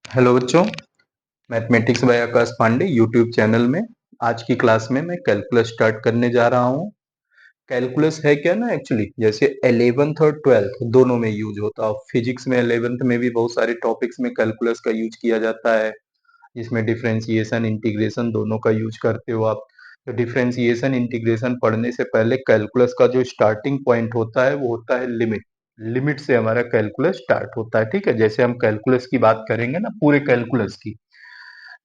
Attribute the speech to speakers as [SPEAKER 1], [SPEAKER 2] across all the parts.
[SPEAKER 1] Hello बच्चों, mathematics by Akash Pandey YouTube channel में आज की क्लास में मैं कैलकुलस स्टार्ट करने जा रहा हूँ। कैलकुलस है क्या ना, एक्चुअली जैसे 11th और 12th दोनों में यूज होता है। फिजिक्स में 11th में भी बहुत सारे टॉपिक्स में कैलकुलस का यूज किया जाता है, जिसमें डिफरेंशिएशन इंटीग्रेशन दोनों का यूज करते हो आप। तो डिफरेंशिएशन इंटीग्रेशन पढ़ने से पहले कैलकुलस का जो स्टार्टिंग पॉइंट होता है वो होता है लिमिट। लिमिट से हमारा कैलकुलस स्टार्ट होता है। ठीक है, जैसे हम कैलकुलस की बात करेंगे ना, पूरे कैलकुलस की,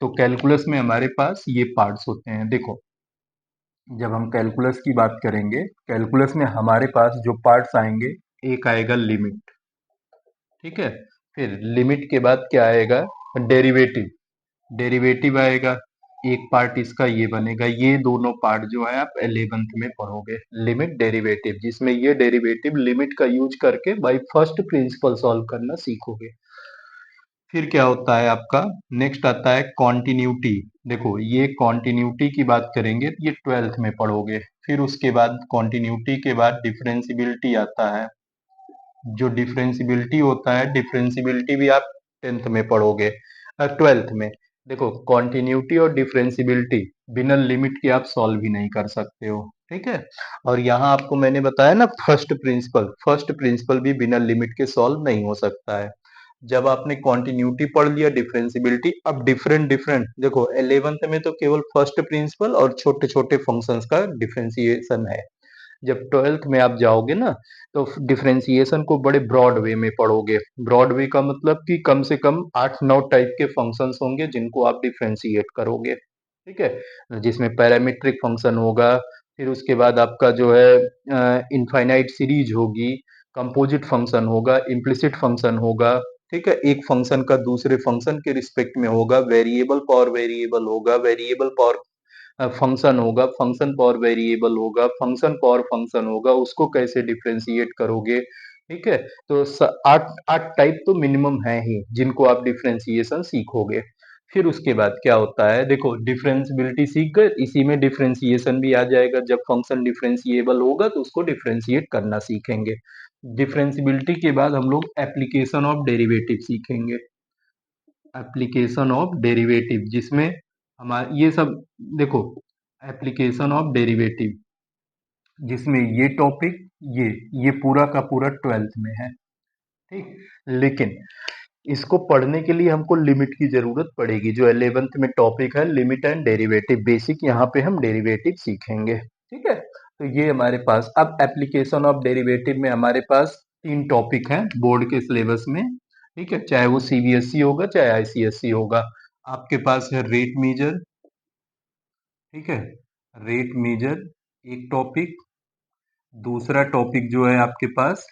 [SPEAKER 1] तो कैलकुलस में हमारे पास ये पार्ट्स होते हैं। देखो, जब हम कैलकुलस की बात करेंगे, कैलकुलस में हमारे पास जो पार्ट्स आएंगे, एक आएगा लिमिट। ठीक है, फिर लिमिट के बाद क्या आएगा? डेरिवेटिव। डेरिवेटिव आएगा, एक पार्ट इसका ये बनेगा। ये दोनों पार्ट जो है आप 11th में पढ़ोगे, लिमिट डेरिवेटिव, जिसमें ये डेरिवेटिव लिमिट का यूज करके बाय फर्स्ट प्रिंसिपल सॉल्व करना सीखोगे। फिर क्या होता है आपका? नेक्स्ट आता है कॉन्टिन्यूटी। देखो, ये कॉन्टिन्यूटी की बात करेंगे तो ये 12th में पढ़ोगे। फिर उसके बाद कॉन्टिन्यूटी के बाद डिफरेंशिबिलिटी आता है। जो डिफरेंशिबिलिटी होता है, डिफरेंशिबिलिटी भी आप 10th में पढ़ोगे, 12th में। देखो, कॉन्टिन्यूटी और डिफरेंशिबिलिटी बिना लिमिट के आप सॉल्व ही नहीं कर सकते हो। ठीक है, और यहाँ आपको मैंने बताया ना, फर्स्ट प्रिंसिपल भी बिना लिमिट के सॉल्व नहीं हो सकता है। जब आपने कॉन्टिन्यूटी पढ़ लिया, डिफरेंशिबिलिटी, अब डिफरेंट डिफरेंट देखो, 11th में तो केवल फर्स्ट प्रिंसिपल और छोटे छोटे फंक्शंस का डिफरेंशिएशन है। जब 12th में आप जाओगे ना, तो डिफरेंशिएशन को बड़े ब्रॉड वे में पढ़ोगे। ब्रॉड वे का मतलब कि कम से कम 8-9 टाइप के फंक्शंस होंगे जिनको आप डिफरेंशिएट करोगे। ठीक है, जिसमें पैरामीट्रिक फंक्शन होगा, फिर उसके बाद आपका जो है इनफाइनाइट सीरीज होगी, कंपोजिट फंक्शन होगा, इम्प्लिसिट फंक्शन होगा। ठीक है, एक फंक्शन का दूसरे फंक्शन के रिस्पेक्ट में होगा, वेरिएबल पावर वेरिएबल होगा, वेरिएबल पावर फंक्शन होगा, फंक्शन पावर वेरिएबल होगा, फंक्शन पावर फंक्शन होगा, उसको कैसे डिफरेंशिएट करोगे। ठीक है, तो आठ आठ टाइप तो मिनिमम है ही जिनको आप डिफरेंशिएशन सीखोगे। फिर उसके बाद क्या होता है? देखो, डिफरेंशिबिलिटी सीख गए, इसी में डिफरेंशिएशन भी आ जाएगा। जब फंक्शन डिफरेंशिएबल होगा तो उसको डिफरेंशिएट करना सीखेंगे। डिफरेंशिबिलिटी के बाद हम लोग एप्लीकेशन ऑफ डेरिवेटिव सीखेंगे। एप्लीकेशन ऑफ डेरिवेटिव, जिसमें हमारे ये सब, देखो, एप्लीकेशन ऑफ डेरिवेटिव, जिसमें ये टॉपिक, ये पूरा का पूरा 12th में है। ठीक, लेकिन इसको पढ़ने के लिए हमको लिमिट की जरूरत पड़ेगी। जो 11th में टॉपिक है, लिमिट एंड डेरिवेटिव बेसिक, यहाँ पे हम डेरिवेटिव सीखेंगे। ठीक है, तो ये हमारे पास अब एप्लीकेशन ऑफ डेरिवेटिव में हमारे पास 3 टॉपिक हैं बोर्ड के सिलेबस में। ठीक है, चाहे वो सीबीएसई होगा चाहे आईसीएसई होगा। आपके पास है रेट मेजर। ठीक है, रेट मेजर एक टॉपिक। दूसरा टॉपिक जो है आपके पास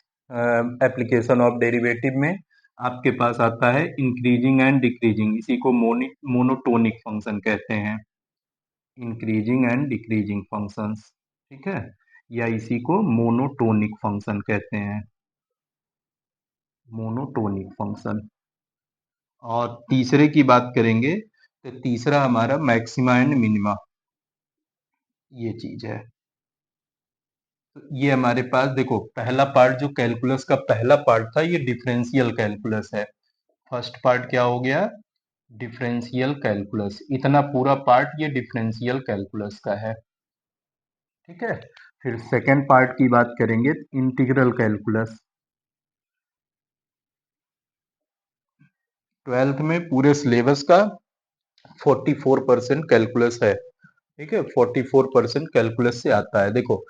[SPEAKER 1] एप्लीकेशन ऑफ डेरिवेटिव में आपके पास आता है इंक्रीजिंग एंड डिक्रीजिंग, इसी को मोनोटोनिक फंक्शन कहते हैं। Increasing and decreasing functions. ठीक है, या इसी को मोनोटोनिक फंक्शन कहते हैं, मोनोटोनिक फंक्शन। और तीसरे की बात करेंगे तो तीसरा हमारा मैक्सिमा एंड मिनिमा, ये चीज है। तो ये हमारे पास देखो, पहला पार्ट जो कैलकुलस का पहला पार्ट था, ये डिफरेंशियल कैलकुलस है। फर्स्ट पार्ट क्या हो गया? Differential calculus. इतना पूरा पार्ट ये डिफरेंशियल कैलकुलस का है। ठीक है, फिर सेकेंड पार्ट की बात करेंगे, इंटीग्रल कैलकुलस। 12th में पूरे सिलेबस का 44% कैलकुलस है। ठीक है, 44% कैलकुलस से आता है। देखो,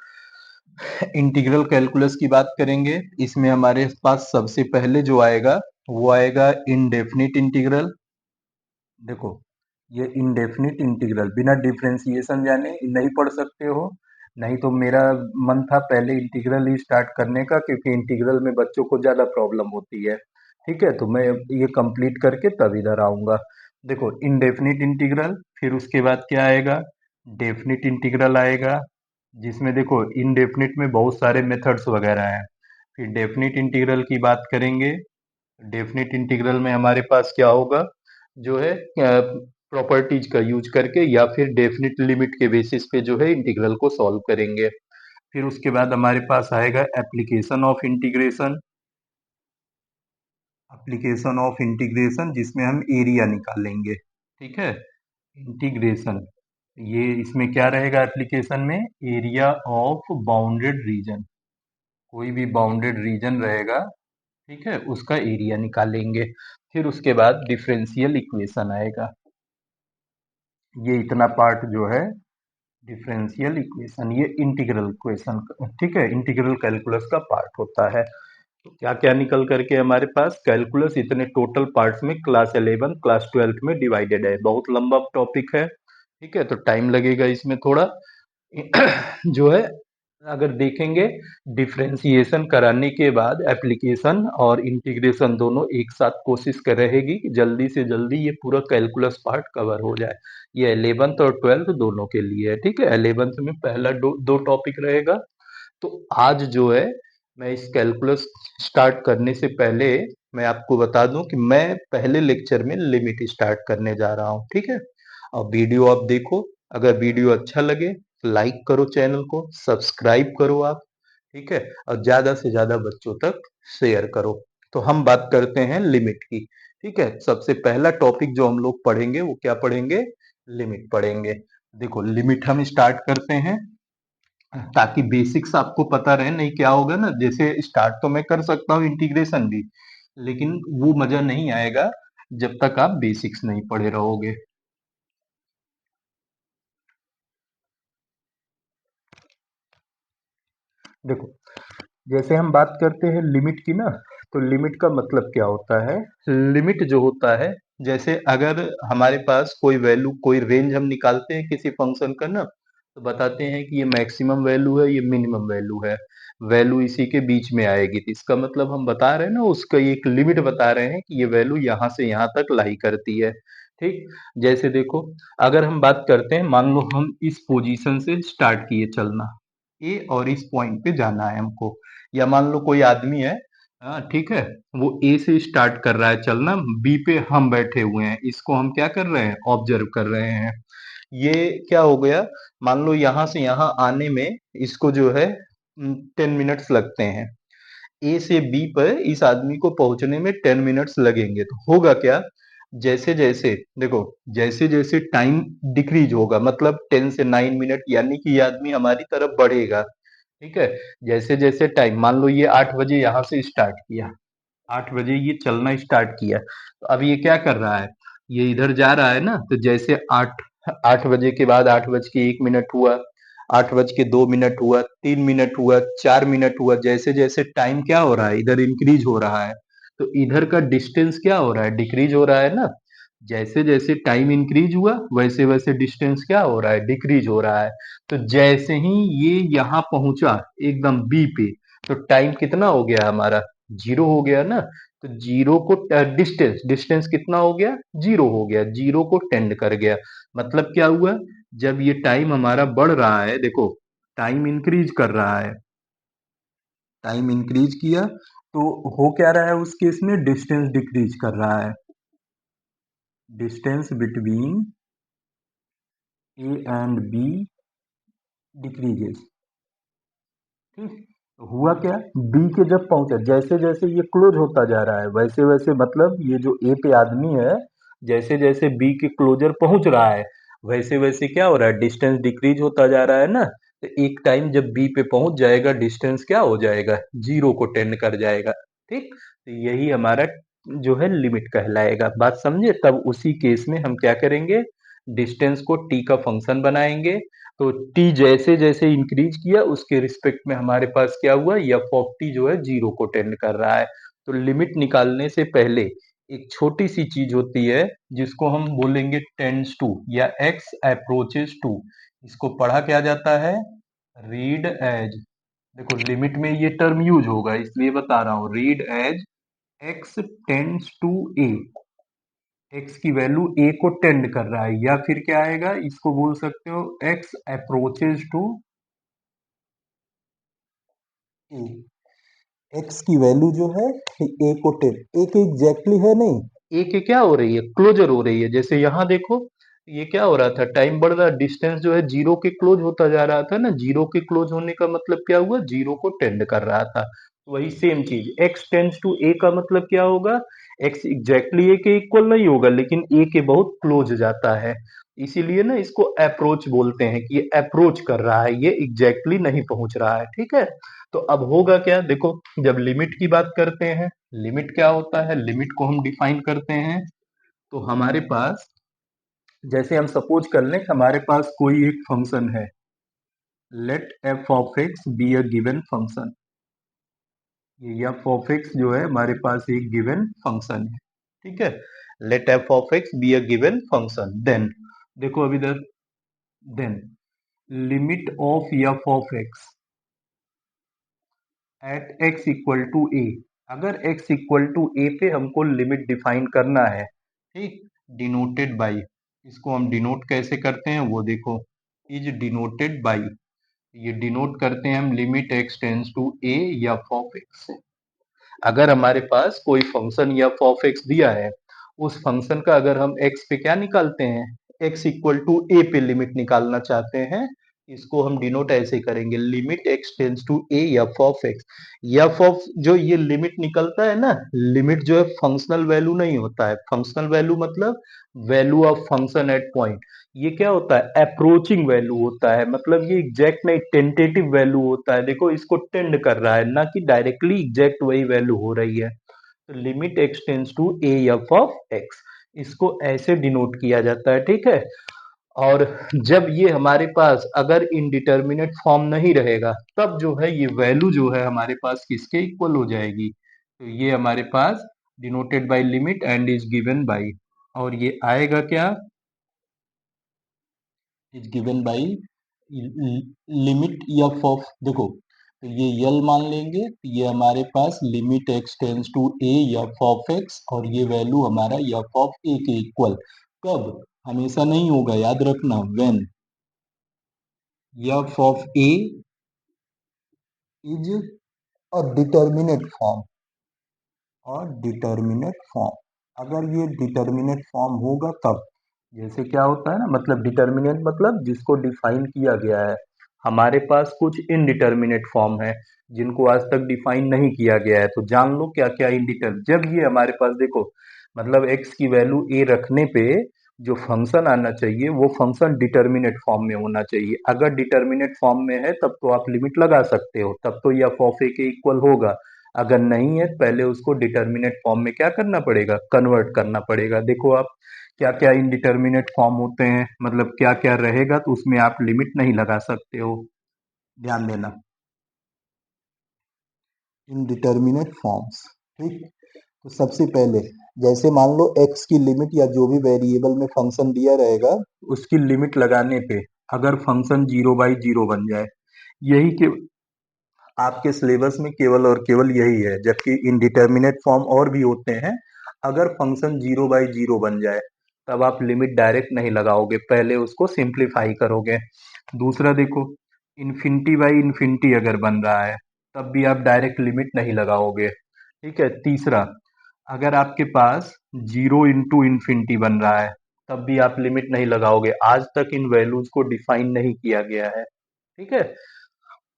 [SPEAKER 1] इंटीग्रल कैलकुलस की बात करेंगे, इसमें हमारे पास सबसे पहले जो आएगा वो आएगा इनडेफिनिट इंटीग्रल। देखो, ये इनडेफिनिट इंटीग्रल बिना डिफरेंशिएशन जाने नहीं पढ़ सकते हो। नहीं तो मेरा मन था पहले इंटीग्रल ही स्टार्ट करने का, क्योंकि इंटीग्रल में बच्चों को ज़्यादा प्रॉब्लम होती है। ठीक है, तो मैं ये कंप्लीट करके तब इधर आऊँगा। देखो, इनडेफिनिट इंटीग्रल, फिर उसके बाद क्या आएगा? डेफिनिट इंटीग्रल आएगा, जिसमें देखो इनडेफिनिट में बहुत सारे मेथड्स वगैरह हैं। फिर डेफिनिट इंटीग्रल की बात करेंगे। डेफिनिट इंटीग्रल में हमारे पास क्या होगा? जो है प्रॉपर्टीज का यूज करके या फिर डेफिनिट लिमिट के बेसिस पे जो है इंटीग्रल को सॉल्व करेंगे। फिर उसके बाद हमारे पास आएगा application of integration. Application of integration, जिसमें हम एरिया निकालेंगे। ठीक है, इंटीग्रेशन, ये इसमें क्या रहेगा एप्लीकेशन में, एरिया ऑफ बाउंडेड रीजन, कोई भी बाउंडेड रीजन रहेगा, ठीक है, उसका एरिया निकालेंगे। फिर उसके बाद डिफरेंशियल इक्वेशन आएगा, ये इतना पार्ट जो है डिफरेंशियल इक्वेशन, ये इंटीग्रल इक्वेशन, ठीक है, इंटीग्रल कैलकुलस का पार्ट होता है। तो क्या क्या निकल करके हमारे पास, कैलकुलस इतने टोटल पार्ट्स में क्लास 11 क्लास 12 में डिवाइडेड है, बहुत लंबा टॉपिक है, ठीक है, तो टाइम लगेगा इसमें थोड़ा। जो है, अगर देखेंगे, डिफरेंशिएशन कराने के बाद एप्लीकेशन और इंटीग्रेशन दोनों एक साथ कोशिश कर रहेगी कि जल्दी से जल्दी ये पूरा कैलकुलस पार्ट कवर हो जाए। ये 11th और 12th दोनों के लिए है, ठीक है, 11th में पहला दो टॉपिक रहेगा। तो आज जो है, मैं इस कैलकुलस स्टार्ट करने से पहले मैं आपको बता दूं कि मैं पहले लेक्चर में लिमिट स्टार्ट करने जा रहा हूं, ठीक है। और वीडियो आप देखो, अगर वीडियो अच्छा लगे तो लाइक करो, चैनल को सब्सक्राइब करो आप, ठीक है, और ज्यादा से ज्यादा बच्चों तक शेयर करो। तो हम बात करते हैं लिमिट की, ठीक है। सबसे पहला टॉपिक जो हम लोग पढ़ेंगे वो क्या पढ़ेंगे, लिमिट पढ़ेंगे। देखो, लिमिट हम स्टार्ट करते हैं ताकि बेसिक्स आपको पता रहे, नहीं क्या होगा ना, जैसे स्टार्ट तो मैं कर सकता हूँ इंटीग्रेशन भी, लेकिन वो मजा नहीं आएगा जब तक आप बेसिक्स नहीं पढ़े रहोगे। देखो, जैसे हम बात करते हैं लिमिट की ना, तो लिमिट का मतलब क्या होता है, लिमिट जो होता है, जैसे अगर हमारे पास कोई वैल्यू, कोई रेंज हम निकालते हैं किसी फंक्शन का ना, तो बताते हैं कि ये मैक्सिमम वैल्यू है, ये मिनिमम वैल्यू है, वैल्यू इसी के बीच में आएगी, तो इसका मतलब हम बता रहे हैं ना, उसका एक लिमिट बता रहे हैं कि ये वैल्यू यहाँ से यहाँ तक लाई करती है, ठीक। जैसे देखो, अगर हम बात करते हैं, मान लो हम इस पोजीशन से स्टार्ट किए चलना, ए और इस पॉइंट पे जाना है हमको, या मान लो कोई आदमी है, हाँ ठीक है, वो ए से स्टार्ट कर रहा है चलना, बी पे हम बैठे हुए हैं, इसको हम क्या कर रहे हैं, ऑब्जर्व कर रहे हैं। ये क्या हो गया, मान लो यहाँ से यहाँ आने में इसको जो है 10 मिनट्स लगते हैं, ए से बी पर इस आदमी को पहुंचने में 10 मिनट्स लगेंगे, तो होगा क्या, जैसे जैसे देखो, जैसे जैसे टाइम डिक्रीज होगा, मतलब 10 से 9 मिनट, यानी कि ये आदमी हमारी तरफ बढ़ेगा, ठीक है। जैसे जैसे टाइम, मान लो ये 8 बजे यहाँ से स्टार्ट किया, 8 बजे ये चलना स्टार्ट किया, तो अब ये क्या कर रहा है, ये इधर जा रहा है ना, तो जैसे आठ आठ बजे के बाद 8 बज के 1 मिनट हुआ, 8 बज के 2 मिनट हुआ, 3 मिनट हुआ, 4 मिनट हुआ, जैसे जैसे टाइम क्या हो रहा है, इधर इंक्रीज हो रहा है, तो इधर का डिस्टेंस क्या हो रहा है, डिक्रीज हो रहा है ना। जैसे जैसे टाइम इंक्रीज हुआ, वैसे वैसे डिस्टेंस क्या हो रहा है, डिक्रीज हो रहा है। तो जैसे ही ये यहाँ पहुंचा एकदम बी पे, तो टाइम कितना हो गया हमारा, जीरो हो गया ना। तो जीरो को डिस्टेंस डिस्टेंस कितना हो गया, जीरो हो गया, जीरो को टेंड कर गया। मतलब क्या हुआ, जब ये टाइम हमारा बढ़ रहा है, देखो टाइम इंक्रीज कर रहा है, टाइम इंक्रीज किया, तो हो क्या रहा है उस केस में, डिस्टेंस डिक्रीज कर रहा है, distance between A and B decreases, ठीक। तो हुआ क्या, बी के जब पहुंचा, जैसे जैसे ये क्लोज होता जा रहा है, वैसे वैसे मतलब ये जो ए पे आदमी है, जैसे जैसे बी के क्लोजर पहुंच रहा है, वैसे वैसे क्या हो रहा है, डिस्टेंस डिक्रीज होता जा रहा है ना। तो एक टाइम जब बी पे पहुंच जाएगा, डिस्टेंस क्या हो जाएगा, जीरो को टेंड कर जाएगा, ठीक। तो यही हमारा जो है लिमिट कहलाएगा, बात समझे। तब उसी केस में हम क्या करेंगे, डिस्टेंस को टी का फंक्शन बनाएंगे, तो टी जैसे जैसे इंक्रीज किया, उसके रिस्पेक्ट में हमारे पास क्या हुआ, एफ ऑफ टी जो है जीरो को टेंड कर रहा है। तो लिमिट निकालने से पहले एक छोटी सी चीज होती है, जिसको हम बोलेंगे टेंड्स टू, या एक्स अप्रोचेस टू, इसको पढ़ा क्या जाता है, रीड एज। देखो, लिमिट में ये टर्म यूज होगा, इसलिए बता रहा हूं, read as x tends to A, x की वैल्यू ए को टेंड कर रहा है, या फिर क्या आएगा, इसको बोल सकते हो x approaches to A, x की वैल्यू जो है ए को टेंड, ए के एग्जैक्टली है नहीं, ए के क्या हो रही है, क्लोजर हो रही है। जैसे यहाँ देखो, ये क्या हो रहा था, टाइम बढ़ रहा, डिस्टेंस जो है जीरो के क्लोज होता जा रहा था ना, जीरो के क्लोज होने का मतलब क्या हुआ, जीरो को टेंड कर रहा था। वही सेम चीज, एक्स टेंड्स टू ए का मतलब क्या होगा, x एग्जैक्टली a के इक्वल नहीं होगा लेकिन a के बहुत क्लोज जाता है, इसीलिए ना इसको अप्रोच बोलते हैं कि ये अप्रोच कर रहा है, ये एग्जैक्टली नहीं पहुंच रहा है। ठीक है, तो अब होगा क्या, देखो जब लिमिट की बात करते हैं, लिमिट क्या होता है, लिमिट को हम डिफाइन करते हैं तो हमारे पास, जैसे हम सपोज कर लें हमारे पास कोई एक फंक्शन है, let f of x be a given function, ये एफ ऑफ एक्स जो है हमारे पास एक गिवन फंक्शन है। ठीक है, let f of x be a given function, then देखो अभी इधर, then limit of f of x at x equal to a, अगर x इक्वल टू ए पे हमको लिमिट डिफाइन करना है, ठीक, डिनोटेड बाई, इसको हम डिनोट कैसे करते हैं वो देखो, इज डिनोटेड बाई, ये डिनोट करते हैं हम limit x tends to a f of x से। अगर हमारे पास कोई फंक्शन एफ ऑफ एक्स दिया है, उस फंक्शन का अगर हम x पे क्या निकालते हैं, x इक्वल टू ए पे लिमिट निकालना चाहते हैं, इसको हम डिनोट ऐसे करेंगे, limit x tends to a f of x. F of जो ये लिमिट निकलता है ना, लिमिट जो है फंक्शनल वैल्यू नहीं होता है, फंक्शनल वैल्यू मतलब value of function at point, ये क्या होता है, अप्रोचिंग वैल्यू होता है, मतलब ये एग्जैक्ट नहीं, टेंटेटिव वैल्यू होता है, देखो इसको टेंड कर रहा है ना कि डायरेक्टली एग्जैक्ट वही वैल्यू हो रही है। तो limit x tends to a f of x, इसको ऐसे डिनोट किया जाता है। ठीक है, और जब ये हमारे पास अगर इनडिटर्मिनेट फॉर्म नहीं रहेगा, तब जो है ये वैल्यू जो है हमारे पास किसके इक्वल हो जाएगी, तो ये हमारे पास denoted by limit and is given by, और ये आएगा क्या, is given by limit f of, देखो तो ये यल मान लेंगे तो ये हमारे पास limit x tends to a f of x, और ये वैल्यू हमारा एफ ऑफ ए के इक्वल, कब, हमेशा नहीं होगा, याद रखना, when F of A is a determinate form, और डिटर्मिनेट फॉर्म, अगर ये डिटर्मिनेट फॉर्म होगा तब, जैसे क्या होता है ना, मतलब डिटर्मिनेट मतलब जिसको डिफाइन किया गया है, हमारे पास कुछ इनडिटर्मिनेट फॉर्म है जिनको आज तक डिफाइन नहीं किया गया है, तो जान लो क्या क्या इनडिटर, जब ये हमारे पास देखो, मतलब x की वैल्यू a रखने पे जो फंक्शन आना चाहिए वो फंक्शन डिटर्मिनेट फॉर्म में होना चाहिए, अगर डिटर्मिनेट फॉर्म में है तब तो आप लिमिट लगा सकते हो, तब तो यह ऑफ ए के इक्वल होगा, अगर नहीं है पहले उसको डिटर्मिनेट फॉर्म में क्या करना पड़ेगा, कन्वर्ट करना पड़ेगा। देखो आप क्या क्या इनडिटर्मिनेट फॉर्म होते हैं, मतलब क्या क्या रहेगा तो उसमें आप लिमिट नहीं लगा सकते हो, ध्यान देना, इनडिटर्मिनेट फॉर्म्स। ठीक, तो सबसे पहले जैसे मान लो x की लिमिट या जो भी वेरिएबल में फंक्शन दिया रहेगा, उसकी लिमिट लगाने पे अगर फंक्शन 0/0 बन जाए, यही के आपके सिलेबस में केवल और केवल यही है, जबकि इनडिटर्मिनेट फॉर्म और भी होते हैं, अगर फंक्शन 0/0 बन जाए तब आप लिमिट डायरेक्ट नहीं लगाओगे, पहले उसको सिंप्लीफाई करोगे। दूसरा देखो, इन्फिनिटी बाई इन्फिनिटी अगर बन रहा है तब भी आप डायरेक्ट लिमिट नहीं लगाओगे। ठीक है, तीसरा, अगर आपके पास 0 इंटू इन्फिनिटी बन रहा है तब भी आप लिमिट नहीं लगाओगे, आज तक इन वैल्यूज को डिफाइन नहीं किया गया है। ठीक है,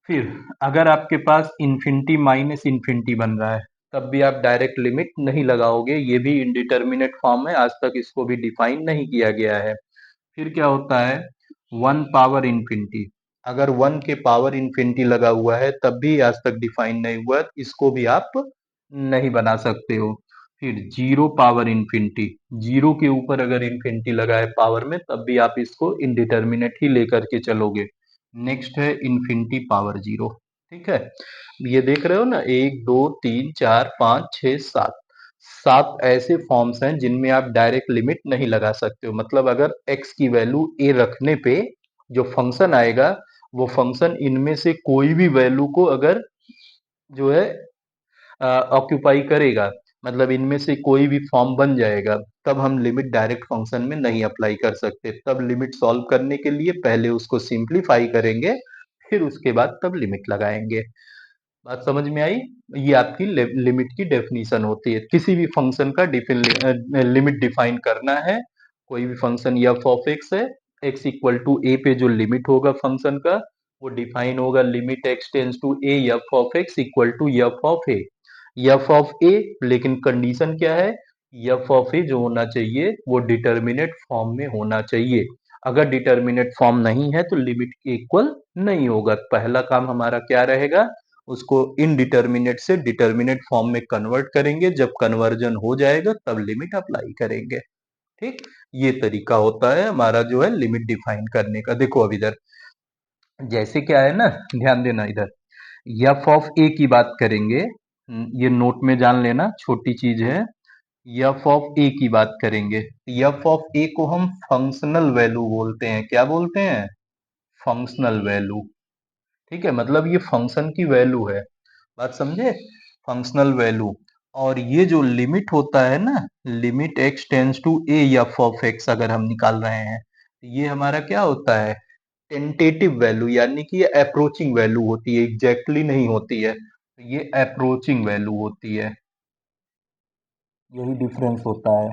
[SPEAKER 1] फिर अगर आपके पास इन्फिनिटी माइनस इन्फिनिटी बन रहा है तब भी आप डायरेक्ट लिमिट नहीं लगाओगे, ये भी इनडिटर्मिनेट फॉर्म है, आज तक इसको भी डिफाइन नहीं किया गया है। फिर क्या होता है, 1 पावर इन्फिनिटी, अगर 1 के पावर इन्फिनिटी लगा हुआ है तब भी आज तक डिफाइन नहीं हुआ है, इसको भी आप नहीं बना सकते हो। फिर 0 पावर इन्फिनिटी, 0 के ऊपर अगर इन्फिनिटी लगा है पावर में तब भी आप इसको इनडिटर्मिनेट ही लेकर के चलोगे। नेक्स्ट है इन्फिनिटी पावर 0। ठीक है, ये देख रहे हो ना, 1 2 3 4 5 6 7, 7 ऐसे फॉर्म्स हैं जिनमें आप डायरेक्ट लिमिट नहीं लगा सकते हो, मतलब अगर x की वैल्यू a रखने पे जो फंक्शन आएगा, वो फंक्शन इनमें से कोई भी वैल्यू को अगर जो है ऑक्यूपाई करेगा, मतलब इनमें से कोई भी फॉर्म बन जाएगा, तब हम लिमिट डायरेक्ट फंक्शन में नहीं अप्लाई कर सकते, तब लिमिट सॉल्व करने के लिए पहले उसको सिंप्लीफाई करेंगे, फिर उसके बाद तब लिमिट लगाएंगे। बात समझ में आई, ये आपकी लिमिट की डेफिनीशन होती है, किसी भी फंक्शन का लिमिट डिफाइन करना है, कोई भी फंक्शन एफ ऑफ एक्स है, एक्स इक्वल टू ए पे जो लिमिट होगा फंक्शन का वो डिफाइन होगा limit x tends to a f of x equal to f of a, लेकिन कंडीशन क्या है, एफ ऑफ ए जो होना चाहिए वो डिटर्मिनेट फॉर्म में होना चाहिए। अगर डिटर्मिनेट फॉर्म नहीं है तो लिमिट के इक्वल नहीं होगा। पहला काम हमारा क्या रहेगा, उसको इनडिटर्मिनेट से डिटर्मिनेट फॉर्म में कन्वर्ट करेंगे। जब कन्वर्जन हो जाएगा तब लिमिट अप्लाई करेंगे। ठीक, ये तरीका होता है हमारा जो है लिमिट डिफाइन करने का। देखो अब इधर जैसे क्या है ना, ध्यान देना इधर, एफ ऑफ ए की बात करेंगे। ये नोट में जान लेना, छोटी चीज है। एफ ऑफ ए की बात करेंगे, एफ ऑफ ए को हम फंक्शनल वैल्यू बोलते हैं। क्या बोलते हैं? Functional value. ठीक है, मतलब ये फंक्शन की वैल्यू है। बात समझे? Functional value. और ये जो लिमिट होता है ना, limit x tends to a f of x अगर हम निकाल रहे हैं, ये हमारा क्या होता है? टेंटेटिव वैल्यू, यानी कि ये अप्रोचिंग वैल्यू होती है, एग्जैक्टली नहीं होती है, ये अप्रोचिंग वैल्यू होती है। यही डिफरेंस होता है।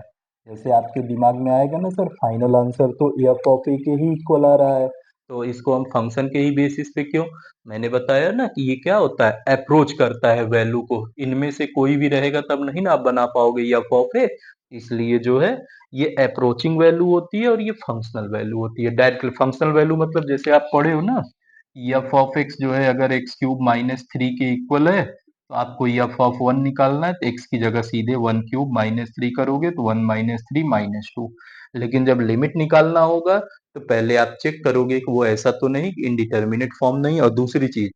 [SPEAKER 1] जैसे आपके दिमाग में आएगा ना सर, फाइनल आंसर तो एफ ऑफ ए के ही इक्वल आ रहा है, तो इसको हम फंक्शन के ही बेसिस पे क्यों? मैंने बताया ना कि ये क्या होता है, अप्रोच करता है वैल्यू को। इनमें से कोई भी रहेगा तब नहीं ना आप बना पाओगे एफ ऑफ ए। इसलिए जो है ये अप्रोचिंग वैल्यू होती है और ये फंक्शनल वैल्यू होती है। डायरेक्टली फंक्शनल वैल्यू मतलब जैसे आप पढ़े हो ना, एफ ऑफ एक्स जो है अगर एक्स क्यूब माइनस थ्री के इक्वल है, तो आपको एफ ऑफ वन निकालना है, तो एक्स की जगह सीधे वन क्यूब माइनस थ्री करोगे तो one minus three minus two. लेकिन जब लिमिट निकालना होगा तो पहले आप चेक करोगे कि वो ऐसा तो नहीं, इनडिटर्मिनेट फॉर्म नहीं। और दूसरी चीज,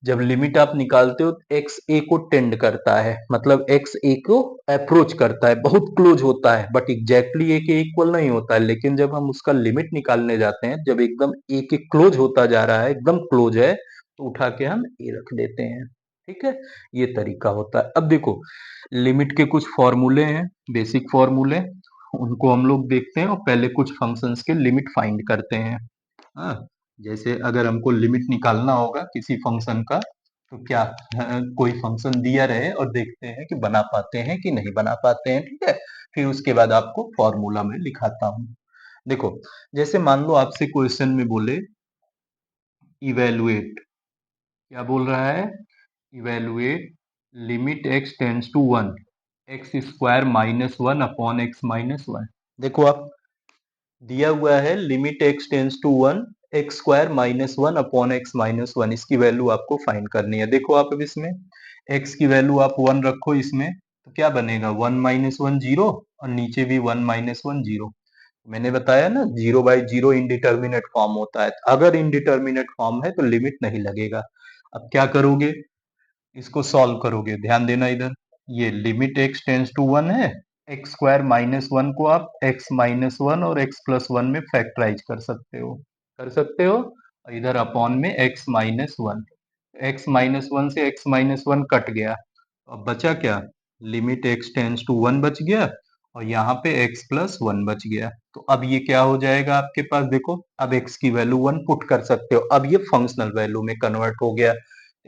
[SPEAKER 1] जब लिमिट आप निकालते हो तो एक्स ए को टेंड करता है, मतलब एक्स ए को अप्रोच करता है, बहुत क्लोज होता है, बट एग्जैक्टली ए के इक्वल नहीं होता है। लेकिन जब हम उसका लिमिट निकालने जाते हैं, जब एकदम ए के क्लोज होता जा रहा है, एकदम क्लोज है, तो उठा के हम ए रख देते हैं। ठीक है, ये तरीका होता है। अब देखो, लिमिट के कुछ फॉर्मूले हैं, बेसिक फॉर्मूले, उनको हम लोग देखते हैं और पहले कुछ फंक्शंस के लिमिट फाइंड करते हैं। हाँ, जैसे अगर हमको लिमिट निकालना होगा किसी फंक्शन का, तो क्या, कोई फंक्शन दिया रहे और देखते हैं कि बना पाते हैं कि नहीं बना पाते हैं। ठीक है, फिर उसके बाद आपको फॉर्मूला में लिखाता हूँ। देखो, जैसे मान लो आपसे क्वेश्चन में बोले इवेलुएट, क्या बोल रहा है? Evaluate limit x tends to one, x square minus one upon x minus one. देखो आप, दिया हुआ है limit x tends to one, x square minus one upon x minus one, इसकी वैल्यू आपको फाइंड करनी है। देखो आप अब इसमें एक्स की वैल्यू आप वन रखो इसमें, तो क्या बनेगा? वन माइनस वन जीरो, और नीचे भी वन माइनस वन जीरो। मैंने बताया ना, zero by zero indeterminate form होता है। अगर इनडिटर्मिनेट फॉर्म है तो लिमिट नहीं लगेगा। अब क्या करोगे, इसको सॉल्व करोगे। ध्यान देना इधर, ये limit x tends to one है, एक्स स्क्वायर माइनस वन को आप एक्स माइनस वन और एक्स प्लस वन में फैक्टराइज कर सकते हो, कर सकते हो। और इधर अपॉन में x minus one, x minus one से एक्स माइनस वन कट गया, अब बचा क्या? Limit x tends to one बच गया, और यहाँ पे एक्स प्लस वन बच गया। तो अब ये क्या हो जाएगा आपके पास? देखो, अब एक्स की वैल्यू वन पुट कर सकते हो। अब ये फंक्शनल वैल्यू में कन्वर्ट हो गया।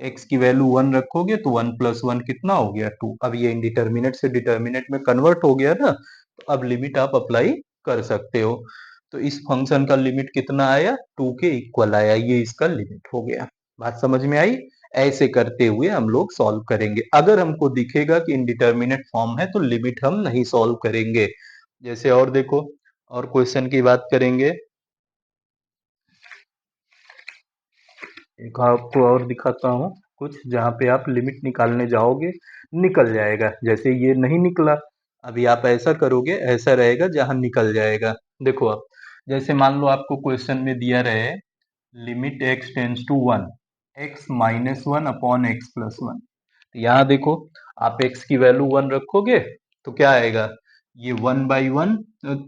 [SPEAKER 1] एक्स की वैल्यू वन रखोगे तो वन प्लस वन कितना हो गया? टू। अब ये इंडिटर्मिनेट से डिटर्मिनेट में कन्वर्ट हो गया ना, तो अब लिमिट आप अप्लाई कर सकते हो। तो इस फंक्शन का लिमिट कितना आया? टू के इक्वल आया, ये इसका लिमिट हो गया। बात समझ में आई? ऐसे करते हुए हम लोग सॉल्व करेंगे। अगर हमको दिखेगा कि इनडिटर्मिनेट फॉर्म है तो लिमिट हम नहीं सॉल्व करेंगे। जैसे और देखो, और क्वेश्चन की बात करेंगे, एक आपको और दिखाता हूँ कुछ, जहाँ पे आप लिमिट निकालने जाओगे निकल जाएगा। जैसे ये नहीं निकला, अभी आप ऐसा करोगे, ऐसा रहेगा जहाँ निकल जाएगा। देखो आप, जैसे मान लो आपको क्वेश्चन में दिया रहे limit x tends to one, x minus one upon x plus one. यहाँ देखो, आप x की वैल्यू वन रखोगे तो क्या आएगा? ये वन बाई वन,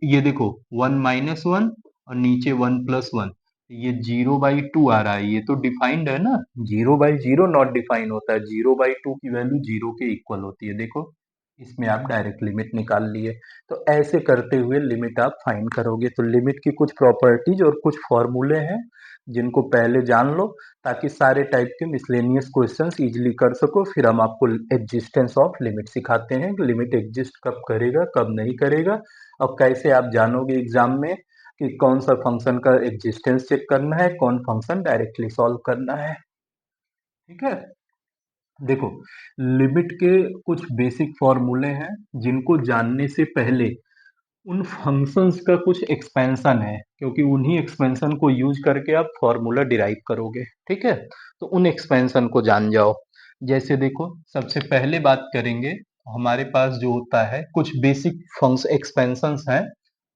[SPEAKER 1] ये देखो वन माइनस वन और नीचे वन प्लस वन, ये जीरो बाई टू आ रहा है। ये तो डिफाइंड है ना, zero by zero not define होता है। जीरो बाई टू की वैल्यू जीरो के इक्वल होती है। देखो, इसमें आप डायरेक्ट लिमिट निकाल लिए। तो ऐसे करते हुए लिमिट आप फाइंड करोगे। तो लिमिट की कुछ प्रॉपर्टीज और कुछ फॉर्मूले हैं जिनको पहले जान लो, ताकि सारे टाइप के मिसलेनियस क्वेश्चंस इजीली कर सको। फिर हम आपको एग्जिस्टेंस ऑफ लिमिट सिखाते हैं कि लिमिट एग्जिस्ट कब करेगा, कब नहीं करेगा, और कैसे आप जानोगे एग्जाम में कि कौन सा फंक्शन का एग्जिस्टेंस चेक करना है, कौन फंक्शन डायरेक्टली सॉल्व करना है। ठीक है, देखो, लिमिट के कुछ बेसिक फॉर्मूले हैं जिनको जानने से पहले उन फंक्शंस का कुछ एक्सपेंशन है, क्योंकि उन्हीं एक्सपेंशन को यूज करके आप फॉर्मूला डिराइव करोगे। ठीक है, तो उन एक्सपेंशन को जान जाओ। जैसे देखो, सबसे पहले बात करेंगे, हमारे पास जो होता है कुछ बेसिक फंक्शन एक्सपेंशंस हैं।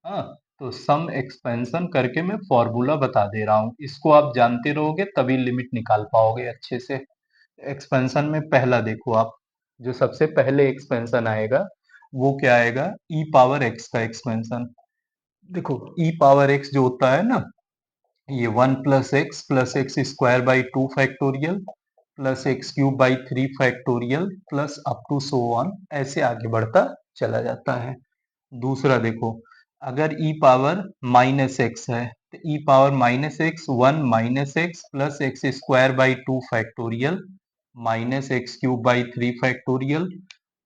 [SPEAKER 1] हाँ, तो सम एक्सपेंशन करके मैं फॉर्मूला बता दे रहा हूँ, इसको आप जानते रहोगे तभी लिमिट निकाल पाओगे अच्छे से। एक्सपेंशन में पहला देखो आप, जो सबसे पहले एक्सपेंशन आएगा वो क्या आएगा, ई पावर एक्स का एक्सपेंशन। देखो, ई पावर एक्स जो होता है ना, ये 1 + x square by 2 factorial plus x cube by 3 factorial plus up to so on, ऐसे आगे बढ़ता चला जाता है। दूसरा देखो, अगर ई पावर माइनस एक्स है तो e power minus x 1 - x plus x square by 2 factorial minus x cube by 3 factorial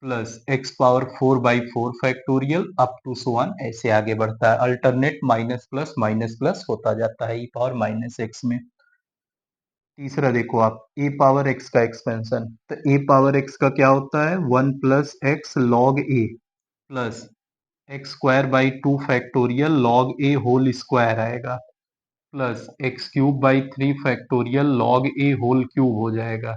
[SPEAKER 1] plus x power 4/4 factorial up to so on, ऐसे आगे बढ़ता है। अल्टरनेट माइनस प्लस होता जाता है ई पावर माइनस एक्स में। तीसरा देखो आप, ए पावर एक्स का एक्सपेंशन, तो ए पावर एक्स का क्या होता है, 1 + x log a plus x square by 2 factorial log a whole square आएगा plus x cube by 3 factorial log a whole cube हो जाएगा।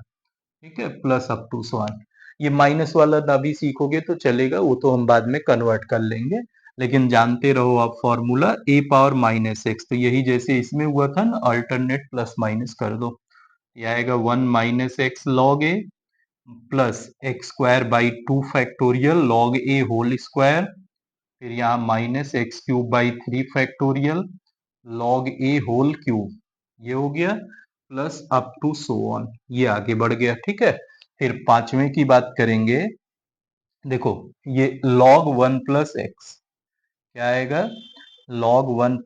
[SPEAKER 1] ठीक है, plus up to so on. ये माइनस वाला ना भी सीखोगे तो चलेगा, वो तो हम बाद में कन्वर्ट कर लेंगे, लेकिन जानते रहो आप फॉर्मूला ए पावर माइनस एक्स, तो यही जैसे इसमें हुआ था ना, अल्टरनेट प्लस माइनस कर दो। ये आएगा 1 - x log a plus x square by 2 factorial log a whole square, फिर यहाँ minus x cube by 3 factorial log a whole cube, ये हो गया plus up to so on, ये आगे बढ़ गया। ठीक है, फिर पांचवें की बात करेंगे। देखो, ये log 1 + x क्या आएगा, log 1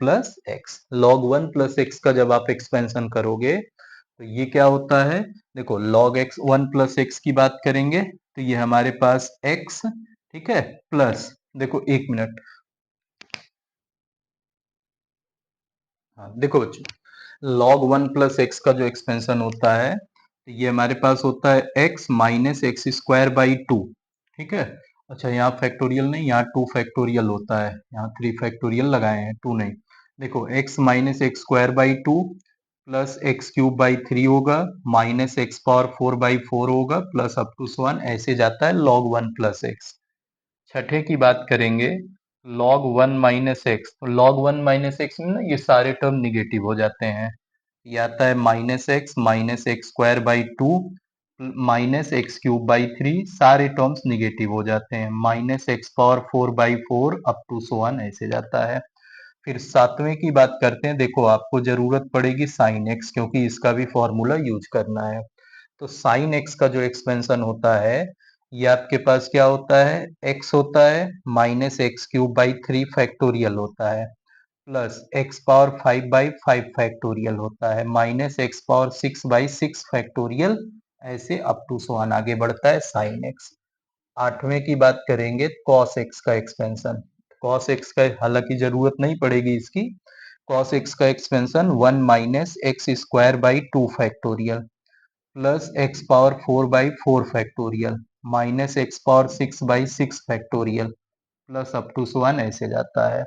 [SPEAKER 1] + x का जब आप एक्सपेंशन करोगे तो ये क्या होता है। देखो, log 1 + x की बात करेंगे तो ये हमारे पास x, ठीक है, प्लस, देखो एक मिनट, हाँ देखो बच्चों, log 1 + x का जो एक्सपेंशन होता है तो ये हमारे पास होता है x - एक्स स्क्वायर बाई 2। ठीक है, अच्छा यहाँ फैक्टोरियल नहीं, यहाँ 2 फैक्टोरियल होता है, यहाँ 3 फैक्टोरियल लगाए हैं, 2 नहीं। देखो, x - x square by 2 plus x cube by 3 होगा माइनस एक्स पावर 4/4 होगा plus up to so on, ऐसे जाता है log 1 + x। छठे की बात करेंगे, log 1 - x, तो log 1 - x में ना ये सारे टर्म निगेटिव हो जाते हैं। ये आता है -x - x square by 2 minus x cube by 3, सारे टर्म्स निगेटिव हो जाते हैं, minus x power 4/4 up to so on, ऐसे जाता है। फिर सातवें की बात करते हैं। देखो, आपको जरूरत पड़ेगी साइन एक्स, क्योंकि इसका भी फॉर्मूला यूज करना है। तो साइन एक्स का जो एक्सपेंशन होता है, ये आपके पास क्या होता है, एक्स होता है minus x cube by 3 factorial होता है प्लस एक्स पावर 5/5 फैक्टोरियल होता है माइनस एक्स पावर 6/6 फैक्टोरियल, ऐसे अप टू सो ऑन आगे बढ़ता है साइन एक्स। आठवें की बात करेंगे, कॉस एक्स का एक्सपेंशन। कॉस एक्स का हालांकि जरूरत नहीं पड़ेगी इसकी। कॉस एक्स का expansion 1 - x square by 2 factorial plus x power 4/4 factorial minus x power 6/6 factorial plus up to so on, ऐसे जाता है।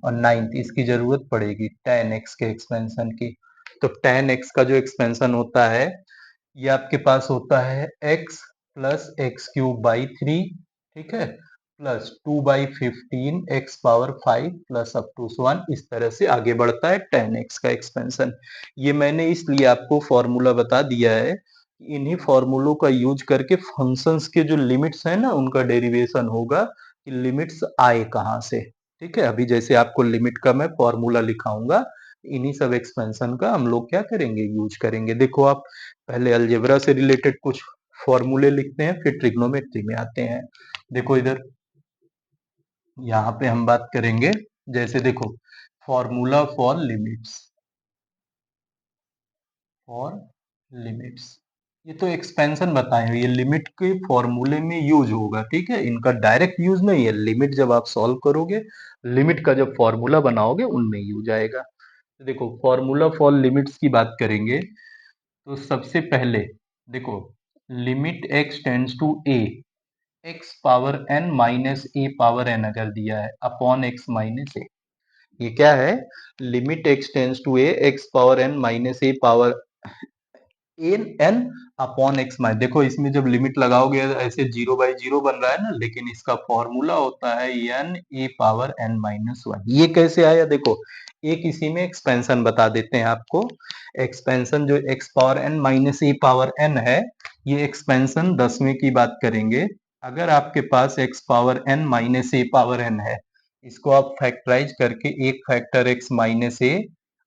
[SPEAKER 1] और नाइन्थ, इसकी जरूरत पड़ेगी टेन एक्स के एक्सपेंशन की। तो टेन एक्स का जो एक्सपेंशन होता है, ये आपके पास होता है x plus x cube by 3, ठीक है, plus 2/15 x power 5 plus up to so on, इस तरह से आगे बढ़ता है टेन एक्स का एक्सपेंशन। ये मैंने इसलिए आपको फॉर्मूला बता दिया है, इन्हीं फॉर्मूलों का यूज करके फंक्शंस के जो लिमिट्स है ना, उनका डेरिवेशन होगा कि लिमिट्स आए कहाँ से। ठीक है, अभी जैसे आपको लिमिट का मैं फॉर्मूला लिखाऊंगा, इन्हीं सब एक्सपेंशन का हम लोग क्या करेंगे, यूज करेंगे। देखो, आप पहले अलजेब्रा से रिलेटेड कुछ फॉर्मूले लिखते हैं, फिर ट्रिग्नोमेट्री में आते हैं। देखो इधर, यहाँ पे हम बात करेंगे, जैसे देखो, फॉर्मूला फॉर लिमिट्स, ये तो एक्सपेंशन बताए हैं, ये लिमिट के फॉर्मूले में यूज होगा। ठीक है, इनका डायरेक्ट यूज नहीं है, लिमिट जब आप सॉल्व करोगे, लिमिट का जब फॉर्मूला बनाओगे, उनमें यूज आएगा। तो देखो, फॉर्मूला फॉर लिमिट्स की बात करेंगे तो सबसे पहले देखो, limit x tends to a, x power n minus a power n अगर दिया है अपॉन x माइनस a, ये क्या है? Limit x tends to a, x power n minus a power n upon x minus, देखो इसमें जब limit लगाओगे ऐसे 0/0 बन रहा है ना, लेकिन इसका फॉर्मूला होता है n a power n minus one. ये कैसे आया? देखो एक इसी में एक्सपेंशन बता देते हैं आपको। एक्सपेंशन जो x power n minus a power N है, ये एक्सपेंशन 10वें की बात करेंगे। अगर आपके पास x power n minus a power N है, इसको आप फैक्टराइज करके एक फैक्टर एक्स माइनस ए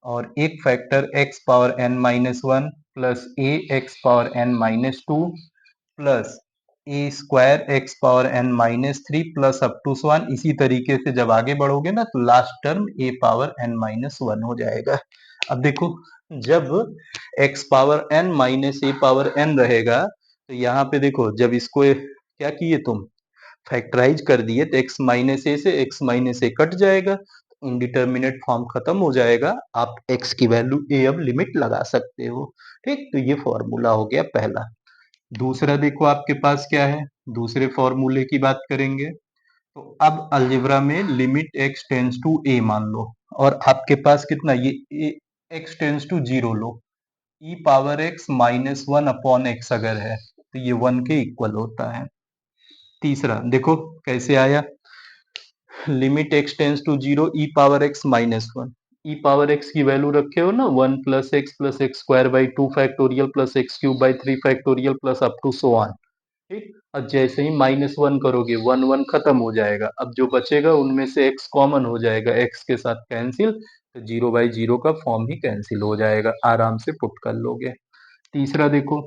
[SPEAKER 1] और एक factor x power n minus one plus a x power n minus two plus a square x power n minus three plus up to one, इसी तरीके से जब आगे बढ़ोगे ना तो last term a power n minus one हो जाएगा। अब देखो जब x power n minus a power n रहेगा तो यहाँ पे देखो जब इसको क्या किए तुम फैक्टराइज कर दिए तो x माइनस ए से x माइनस ए कट जाएगा, इंडिटर्मिनेट फॉर्म खत्म हो जाएगा, आप x की वैल्यू a अब लिमिट लगा सकते हो। ठीक, तो ये फॉर्मूला हो गया पहला। दूसरा देखो आपके पास क्या है, दूसरे फॉर्मूले की बात करेंगे। तो अब अलजेब्रा में limit x tends to a मान लो, और आपके पास कितना ये x टेंड्स टू जीरो लो, e power x minus one upon x अगर है तो ये वन के इक्वल होता है। तीसरा देखो कैसे आया, limit x tends to zero e power x minus one, e power x की वैल्यू रखे हो ना, one plus x square by two factorial plus x cube by three factorial plus up to so on. ठीक, अब जैसे ही minus one करोगे one one खत्म हो जाएगा, अब जो बचेगा उनमें से एक्स कॉमन हो जाएगा, एक्स के साथ कैंसिल, तो 0/0 का फॉर्म ही कैंसिल हो जाएगा, आराम से पुट कर लोगे। तीसरा देखो,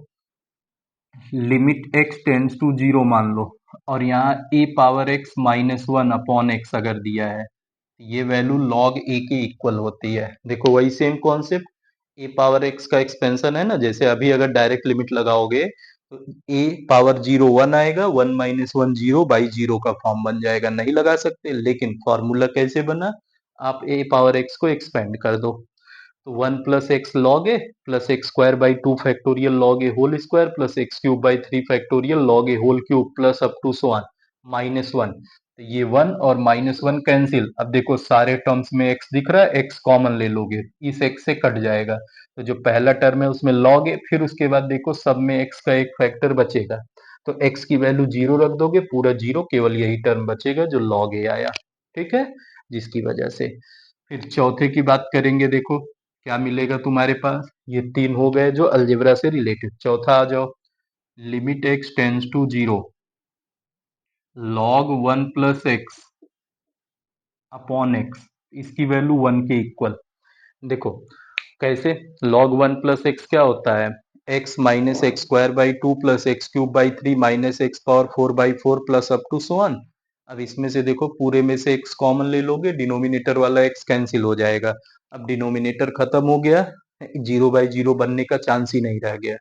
[SPEAKER 1] limit x tends to zero मान लो, और यहाँ a power x minus one upon x अगर दिया है, ये वैल्यू लॉग ए के इक्वल होती है। देखो वही सेम कॉन्सेप्ट, ए पावर एक्स का एक्सपेंशन है ना, जैसे अभी अगर डायरेक्ट लिमिट लगाओगे तो ए पावर जीरो वन आएगा, one minus one zero by zero का फॉर्म बन जाएगा, नहीं लगा सकते, लेकिन फॉर्मूला कैसे बना, आप ए पावर एक्स को एक्सपेंड कर दो, तो one plus x log a plus x square by two factorial log a whole square plus x cube by three factorial log a whole cube plus up to so on minus one, तो ये one और minus one cancel, अब देखो सारे terms में x दिख रहा है, एक्स कॉमन ले लोगे, इस एक्स से कट जाएगा, तो जो पहला टर्म है उसमें लॉग ए, फिर उसके बाद देखो सब में एक्स का एक फैक्टर बचेगा, तो एक्स की वैल्यू जीरो रख दोगे, पूरा जीरो, केवल यही टर्म बचेगा जो लॉग ए आया। ठीक है, जिसकी वजह से फिर चौथे की बात करेंगे। देखो क्या मिलेगा तुम्हारे पास, ये तीन हो गए जो अलजेब्रा से रिलेटेड। चौथा आ जाओ, limit x tends to zero log one plus x upon x, इसकी वैल्यू वन के इक्वल। देखो कैसे, लॉग वन प्लस एक्स क्या होता है, x minus x square by two plus x cube by three minus x power four by four plus up to so on. अब इसमें से देखो पूरे में से एक्स कॉमन ले लोगे, डिनोमिनेटर वाला एक्स कैंसिल हो जाएगा, अब डिनोमिनेटर खत्म हो गया, 0/0 बनने का चांस ही नहीं रह गया,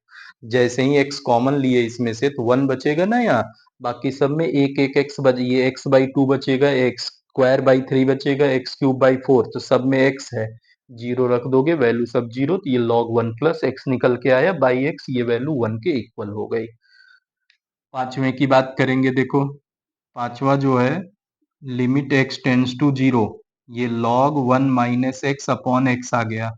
[SPEAKER 1] जैसे ही एक्स कॉमन लिए इसमें से तो वन बचेगा ना यहाँ, बाकी सब में एक एक एक्स बच, ये एक्स बाई टू बचेगा, एक्स स्क्वायर बाई थ्री बचेगा, एक्स क्यूब बाई फोर, तो सब में एक्स है, जीरो रख दोगे, वैल्यू सब जीरो, तो ये लॉग वन प्लस एक्स निकल के आया बाई एक्स, ये वैल्यू वन के इक्वल हो गई। पांचवें की बात करेंगे। देखो पांचवा जो है, limit x tends to zero, ये log one minus x upon x आ गया,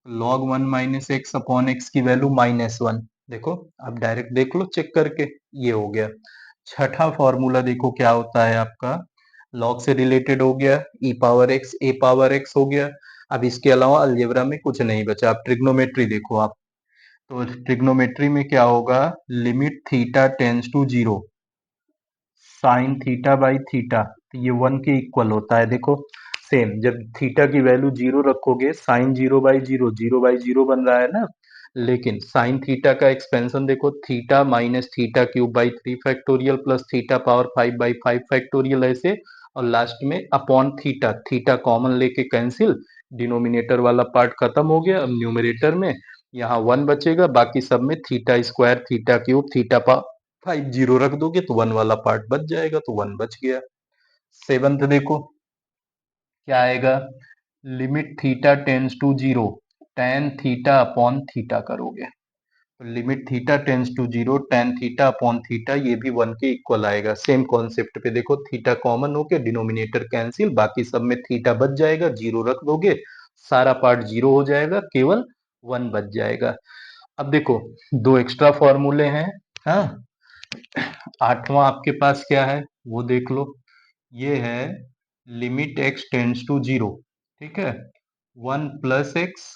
[SPEAKER 1] log one minus x upon x की वैल्यू माइनस वन, देखो आप डायरेक्ट देख लो चेक करके, ये हो गया। छठा फॉर्मूला देखो क्या होता है आपका, लॉग से रिलेटेड हो गया, ई पावर एक्स ए पावर एक्स हो गया। अब इसके अलावा अलजेब्रा में कुछ नहीं बचा, अब ट्रिग्नोमेट्री देखो आप, तो ट्रिग्नोमेट्री में क्या होगा, limit theta tends to zero sine theta by theta, तो ये वन के इक्वल होता है। देखो सेम, जब थीटा की वैल्यू जीरो रखोगे, sine zero by zero, zero by zero बन रहा है ना, लेकिन साइन थीटा का एक्सपेंशन देखो, theta minus theta cube by three factorial plus theta power five by five factorial ऐसे, और लास्ट में अपॉन थीटा, थीटा कॉमन लेके कैंसिल, डिनोमिनेटर वाला पार्ट खत्म हो गया, अब न्यूमरेटर में यहाँ वन बचेगा, बाकी सब में theta square theta cube theta five zero रख दोगे तो वन वाला पार्ट बच जाएगा, तो वन बच गया। सेवंथ देखो क्या आएगा, limit theta tends to zero tan theta upon theta करोगे, तो limit theta tends to zero tan theta upon theta ये भी 1 के इक्वल आएगा। सेम कॉन्सेप्ट पे देखो, थीटा कॉमन होके डिनोमिनेटर कैंसिल, बाकी सब में थीटा बच जाएगा, जीरो रख दोगे, सारा पार्ट जीरो हो जाएगा, केवल 1 बच जाएगा। अब देखो, दो एक्स्ट्रा फॉर्मूले हैं। हाँ, आठवां आपके पास क्या है वो देख लो। ये है limit x tends to zero, ठीक है, 1 + x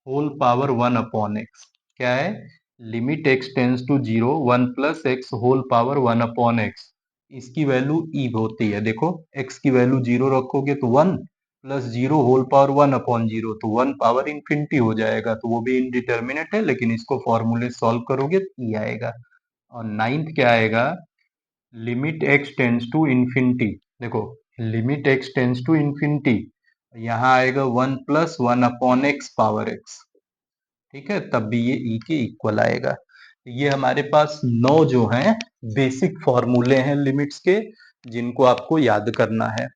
[SPEAKER 1] whole power 1 upon x. क्या है? Limit x tends to zero 1 + x whole power 1 upon x. इसकी वैल्यू ई होती है। देखो, x की वैल्यू जीरो रखोगे तो 1 + zero whole power 1 upon zero, तो 1 पावर इंफिनिटी हो जाएगा, तो वो भी इनडिटर्मिनेट है, लेकिन इसको फॉर्मूले सॉल्व करोगे तो ई आएगा। और नाइन्थ क्या आएगा? Limit x tends to infinity. देखो, limit x tends to infinity, यहाँ आएगा 1 + 1 अपॉन एक्स पावर एक्स, ठीक है, तब भी ये ई के इक्वल आएगा। ये हमारे पास 9 जो हैं बेसिक फॉर्मूले हैं लिमिट्स के, जिनको आपको याद करना है।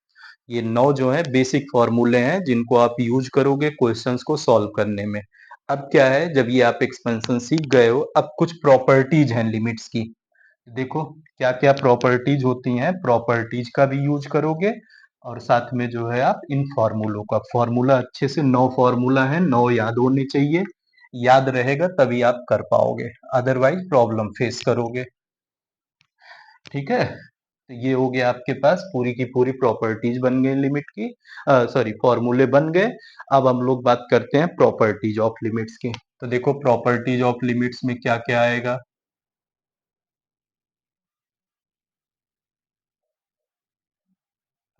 [SPEAKER 1] ये 9 जो है बेसिक फॉर्मूले हैं जिनको आप यूज करोगे क्वेश्चंस को सॉल्व करने में। अब क्या है, जब ये आप एक्सपेंशन सीख गए हो, अब कुछ प्रॉपर्टीज हैं लिमिट्स की। देखो, क्या क्या प्रॉपर्टीज होती हैं, प्रॉपर्टीज का भी यूज करोगे, और साथ में जो है आप इन फॉर्मूलों का, फॉर्मूला अच्छे से 9 फॉर्मूला है, 9 याद होने चाहिए। याद रहेगा तभी आप कर पाओगे, अदरवाइज प्रॉब्लम फेस करोगे। ठीक है, तो ये हो गया आपके पास पूरी की पूरी प्रॉपर्टीज बन गई लिमिट की, सॉरी फॉर्मूले बन गए। अब हम लोग बात करते हैं प्रॉपर्टीज ऑफ लिमिट्स की। तो देखो, प्रॉपर्टीज ऑफ लिमिट्स में क्या क्या आएगा।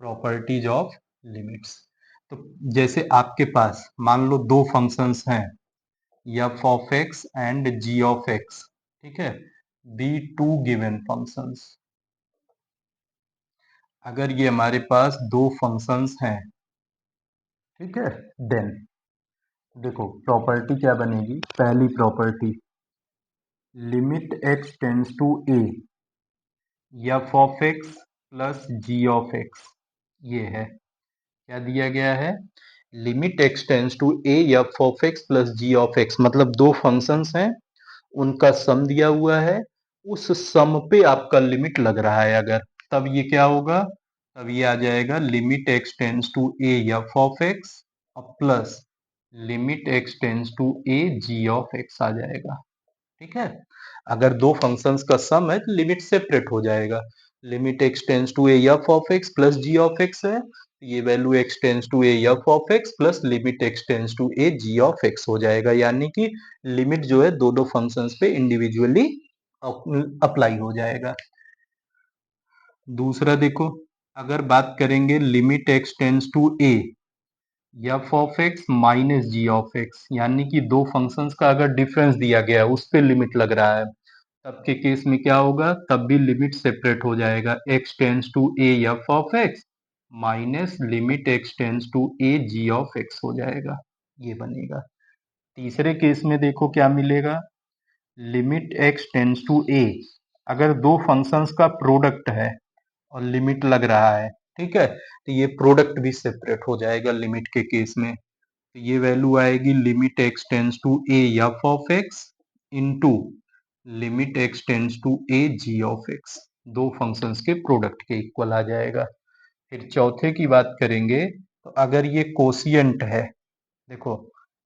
[SPEAKER 1] प्रॉपर्टीज ऑफ लिमिट्स, तो जैसे आपके पास मान लो दो फंक्शंस हैं, f of x and g of x, ठीक है, बी टू गिवन फंक्शंस। अगर ये हमारे पास दो फंक्शंस हैं, ठीक है, देन देखो प्रॉपर्टी क्या बनेगी। पहली property, limit x tends to a f of x plus g of x, ये है। क्या दिया गया है? Limit x tends to a f of x plus g of x, मतलब दो फंक्शंस हैं, उनका सम दिया हुआ है, उस सम पे आपका लिमिट लग रहा है अगर, तब ये क्या होगा? तब ये आ जाएगा limit x tends to a f of x और plus limit x tends to a g of x आ जाएगा। ठीक है, अगर दो फंक्शंस का सम है तो लिमिट सेपरेट हो जाएगा। Limit x tends to a f of x plus g of x है, तो ये value x tends to a f of x plus limit x tends to a g of x हो जाएगा, यानी कि limit जो है दोनों फंक्शंस पे इंडिविजुअली अप्लाई हो जाएगा। दूसरा देखो, अगर बात करेंगे limit x tends to a f of x minus g of x, यानी कि दो फंक्शंस का अगर डिफरेंस दिया गया है उस पे लिमिट लग रहा है, तब के केस में क्या होगा? तब भी लिमिट सेपरेट हो जाएगा, x tends to a f of x minus limit x tends to a g of x हो जाएगा, ये बनेगा। तीसरे केस में देखो क्या मिलेगा, limit x tends to a, अगर दो फंक्शंस का प्रोडक्ट है और लिमिट लग रहा है, ठीक है, तो ये प्रोडक्ट भी सेपरेट हो जाएगा लिमिट के केस में। तो ये वैल्यू आएगी limit x tends to a f of x into limit x tends to a g of x, दो फंक्शंस के प्रोडक्ट के इक्वल आ जाएगा। फिर चौथे की बात करेंगे, तो अगर ये कोशिएंट है, देखो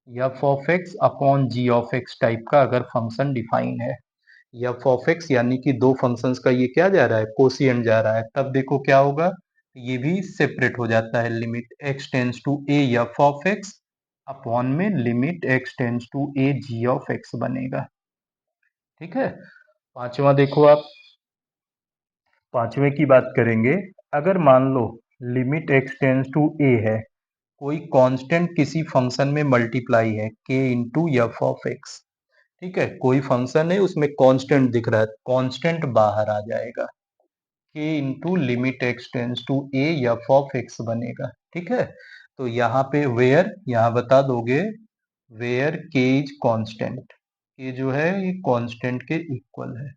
[SPEAKER 1] f of x upon g of x type का अगर फंक्शन डिफाइन है, एफ ऑफ एक्स यानी कि दो फंक्शंस का ये क्या जा रहा है? कोशिएंट जा रहा है, तब देखो क्या होगा, ये भी सेपरेट हो जाता है, limit x tends to a f of x upon में limit x tends to a g of x बनेगा। ठीक है, पांचवा देखो आप, पांचवे की बात करेंगे, अगर मान लो लिमिट एक्स टेंस टू ए है, कोई कांस्टेंट किसी फंक्शन में मल्टीप्लाई है के इंटू एफ ऑफ एक्स, ठीक है, कोई फंक्शन है उसमें कांस्टेंट दिख रहा है, कांस्टेंट बाहर आ जाएगा, k into limit x tends to a f of x बनेगा। ठीक है, तो यहाँ पे वेयर, यहाँ बता दोगे वेयर के इज कांस्टेंट, ये जो है ये कांस्टेंट के इक्वल है।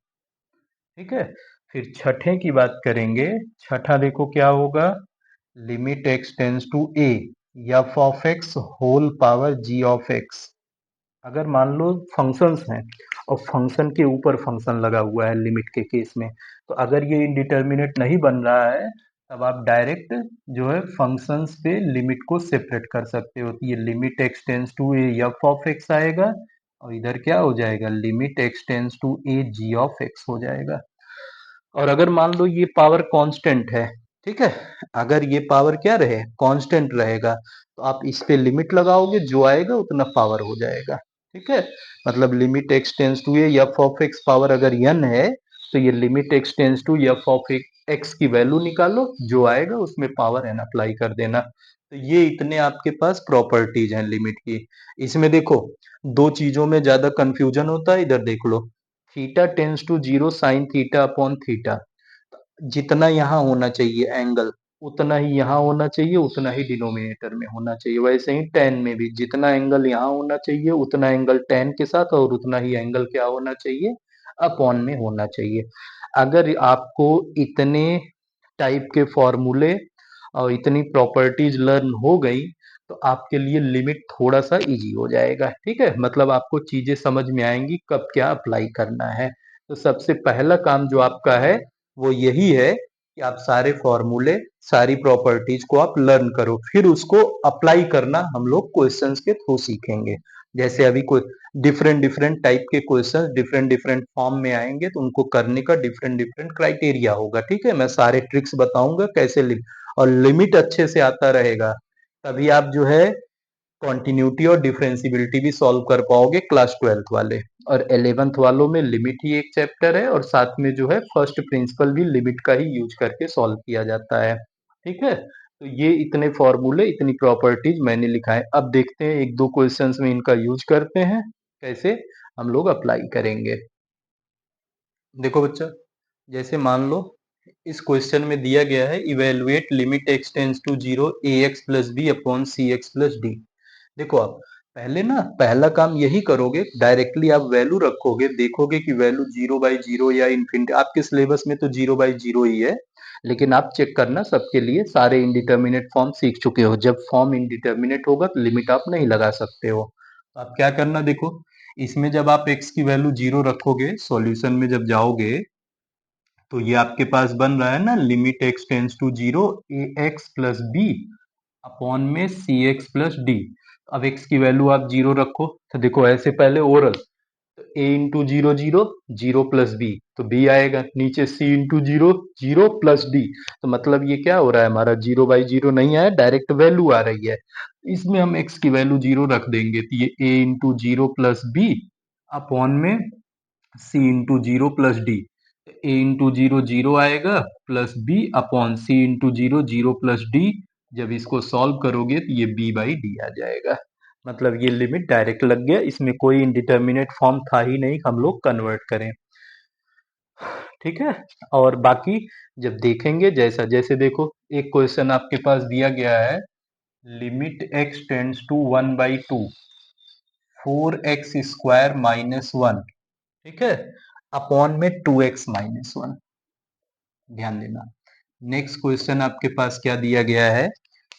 [SPEAKER 1] ठीक है, फिर छठे की बात करेंगे, छठा देखो क्या होगा, limit x tends to a f of x whole power g of x, अगर मान लो फंक्शंस हैं और फंक्शन के ऊपर फंक्शन लगा हुआ है लिमिट के केस में। तो अगर ये इंडिटरमिनेट नहीं बन रहा है तब आप डायरेक्ट जो है फंक्शंस पे लिमिट को सेपरेट कर सकते हो। तो ये limit x tends to a f of x आएगा और इधर क्या हो जाएगा, limit x tends to a g of x हो जाएगा। और अगर मान लो ये पावर कांस्टेंट है, ठीक है, अगर ये पावर क्या रहे, कांस्टेंट रहेगा, तो आप इस पे लिमिट लगाओगे, जो आएगा उतना पावर हो जाएगा। ठीक है, मतलब लिमिट एक्सटेंस टू ये एफ ऑफ एक्स पावर अगर n है तो ये limit x tends to f of x की वैल्यू निकालो, जो आएगा उसमें पावर n अप्लाई कर देना। तो ये इतने आपके पास प्रॉपर्टीज हैं लिमिट की। इसमें देखो दो चीजों में ज्यादा कंफ्यूजन होता है, इधर देख लो, theta tends to zero sine theta upon theta, जितना यहाँ होना चाहिए एंगल उतना ही यहाँ होना चाहिए, उतना ही डिनोमिनेटर में होना चाहिए। वैसे ही टेन में भी जितना एंगल यहाँ होना चाहिए उतना एंगल टेन के साथ और उतना ही एंगल क्या होना चाहिए, अपॉन में होना चाहिए। अगर आपको इतने टाइप के फॉर्मूले और इतनी प्रॉपर्टीज लर्न हो गई तो आपके लिए लिमिट थोड़ा सा इजी हो जाएगा। ठीक है, मतलब आपको चीजें समझ में आएंगी कब क्या अप्लाई करना है। तो सबसे पहला काम जो आपका है वो यही है कि आप सारे फॉर्मूले सारी प्रॉपर्टीज को आप लर्न करो, फिर उसको अप्लाई करना हम लोग क्वेश्चंस के थ्रू सीखेंगे। जैसे अभी कोई डिफरेंट डिफरेंट टाइप के क्वेश्चंस डिफरेंट डिफरेंट फॉर्म में आएंगे तो उनको करने का डिफरेंट डिफरेंट क्राइटेरिया होगा। ठीक है, मैं सारे ट्रिक्स बताऊंगा कैसे और लिमिट अच्छे से आता रहेगा तभी आप जो है कॉन्टिन्यूटी और डिफरेंशियबिलिटी भी सॉल्व कर पाओगे क्लास 12th वाले। और 11th वालों में लिमिट ही एक चैप्टर है और साथ में जो है फर्स्ट प्रिंसिपल भी लिमिट का ही यूज करके सॉल्व किया जाता है। ठीक है, तो ये इतने फॉर्मूले इतनी प्रॉपर्टीज मैंने लिखा है। अब देखते हैं एक दो क्वेश्चंस में इनका यूज करते हैं कैसे हम लोग अप्लाई करेंगे। देखो बच्चा, जैसे मान लो इस क्वेश्चन में दिया गया है evaluate limit x tends to zero a x plus b upon c x plus d. देखो आप पहले ना पहला काम यही करोगे, डायरेक्टली आप वैल्यू रखोगे, देखोगे कि वैल्यू 0/0 या इन्फिनिटी, आपके सिलेबस में तो 0/0 ही है, लेकिन आप चेक करना सबके लिए सारे इंडिटर्मिनेट फॉर्म सीख चुके हो। जब फॉर्म इंडिटर्मिनेट होगा तो लिमिट आप नहीं लगा सकते हो। तो आप क्या करना, देखो इसमें जब आप x की वैल्यू 0 रखोगे, सॉल्यूशन में जब जाओगे तो ये आपके पास बन रहा है ना limit x tends to zero a x plus b upon में सी एक्स प्लस डी। अब x की वैल्यू आप 0 रखो, तो देखो ऐसे पहले ओरल, तो a into zero zero, zero plus b, तो b आएगा, नीचे c into zero zero plus d. तो मतलब ये क्या हो रहा है हमारा 0/0 नहीं आया, डायरेक्ट वैल्यू आ रही है। इसमें हम x की वैल्यू 0 रख देंगे तो ये a into zero plus b upon में c into zero plus d. A into zero zero आएगा plus b upon c into zero zero plus d. जब इसको सॉल्व करोगे तो ये b बाई डी आ जाएगा। मतलब ये लिमिट डायरेक्ट लग गया, इसमें कोई इंडिटर्मिनेट फॉर्म था ही नहीं हम लोग कन्वर्ट करें। ठीक है, और बाकी जब देखेंगे जैसा जैसे देखो एक क्वेश्चन आपके पास दिया गया है, limit x tends to 1/2 4x² minus 1, ठीक है, अपॉन में 2x माइनस 1। ध्यान देना, नेक्स्ट क्वेश्चन आपके पास क्या दिया गया है,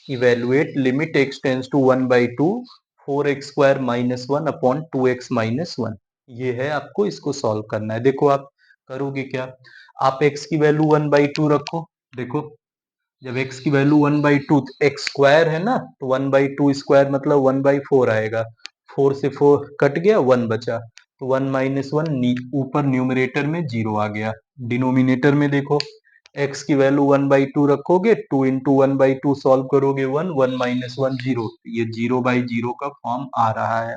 [SPEAKER 1] evaluate limit x tends to 1/2 4x² minus 1 upon 2x minus 1। ये है, आपको इसको सॉल्व करना है। देखो आप करोगे क्या, आप x की वैल्यू 1/2 रखो। देखो जब x की वैल्यू 1/2, एक्स स्क्वायर है ना, तो 1/2 स्क्वायर मतलब 1/4 आएगा, 4 से 4 कट गया, 1 बचा, तो 1 माइनस 1 ऊपर न्यूमरेटर में 0 आ गया। डिनोमिनेटर में देखो x की वैल्यू 1/2 रखोगे, 2 इंटू 1/2 सॉल्व करोगे 1, 1 माइनस 1 0, ये 0/0 का फॉर्म आ रहा है,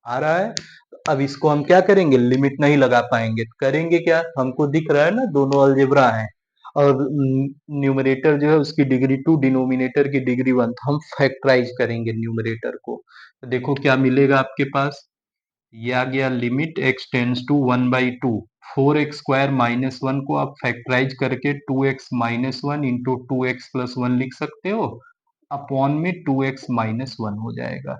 [SPEAKER 1] आ रहा है। अब इसको हम क्या करेंगे, लिमिट नहीं लगा पाएंगे, करेंगे क्या, हमको दिख रहा है ना दोनों अलजेब्रा है और न्यूमरेटर जो है उसकी डिग्री 2, डिनोमिनेटर की डिग्री 1, तो हम फैक्टराइज करेंगे न्यूमरेटर को। तो देखो क्या मिलेगा आपके पास, ये आ गया limit x tends to 1/2 4x² minus 1 को आप फैक्टराइज करके 2x minus 1 into 2x plus 1 लिख सकते हो, अपॉन में 2x माइनस 1 हो जाएगा।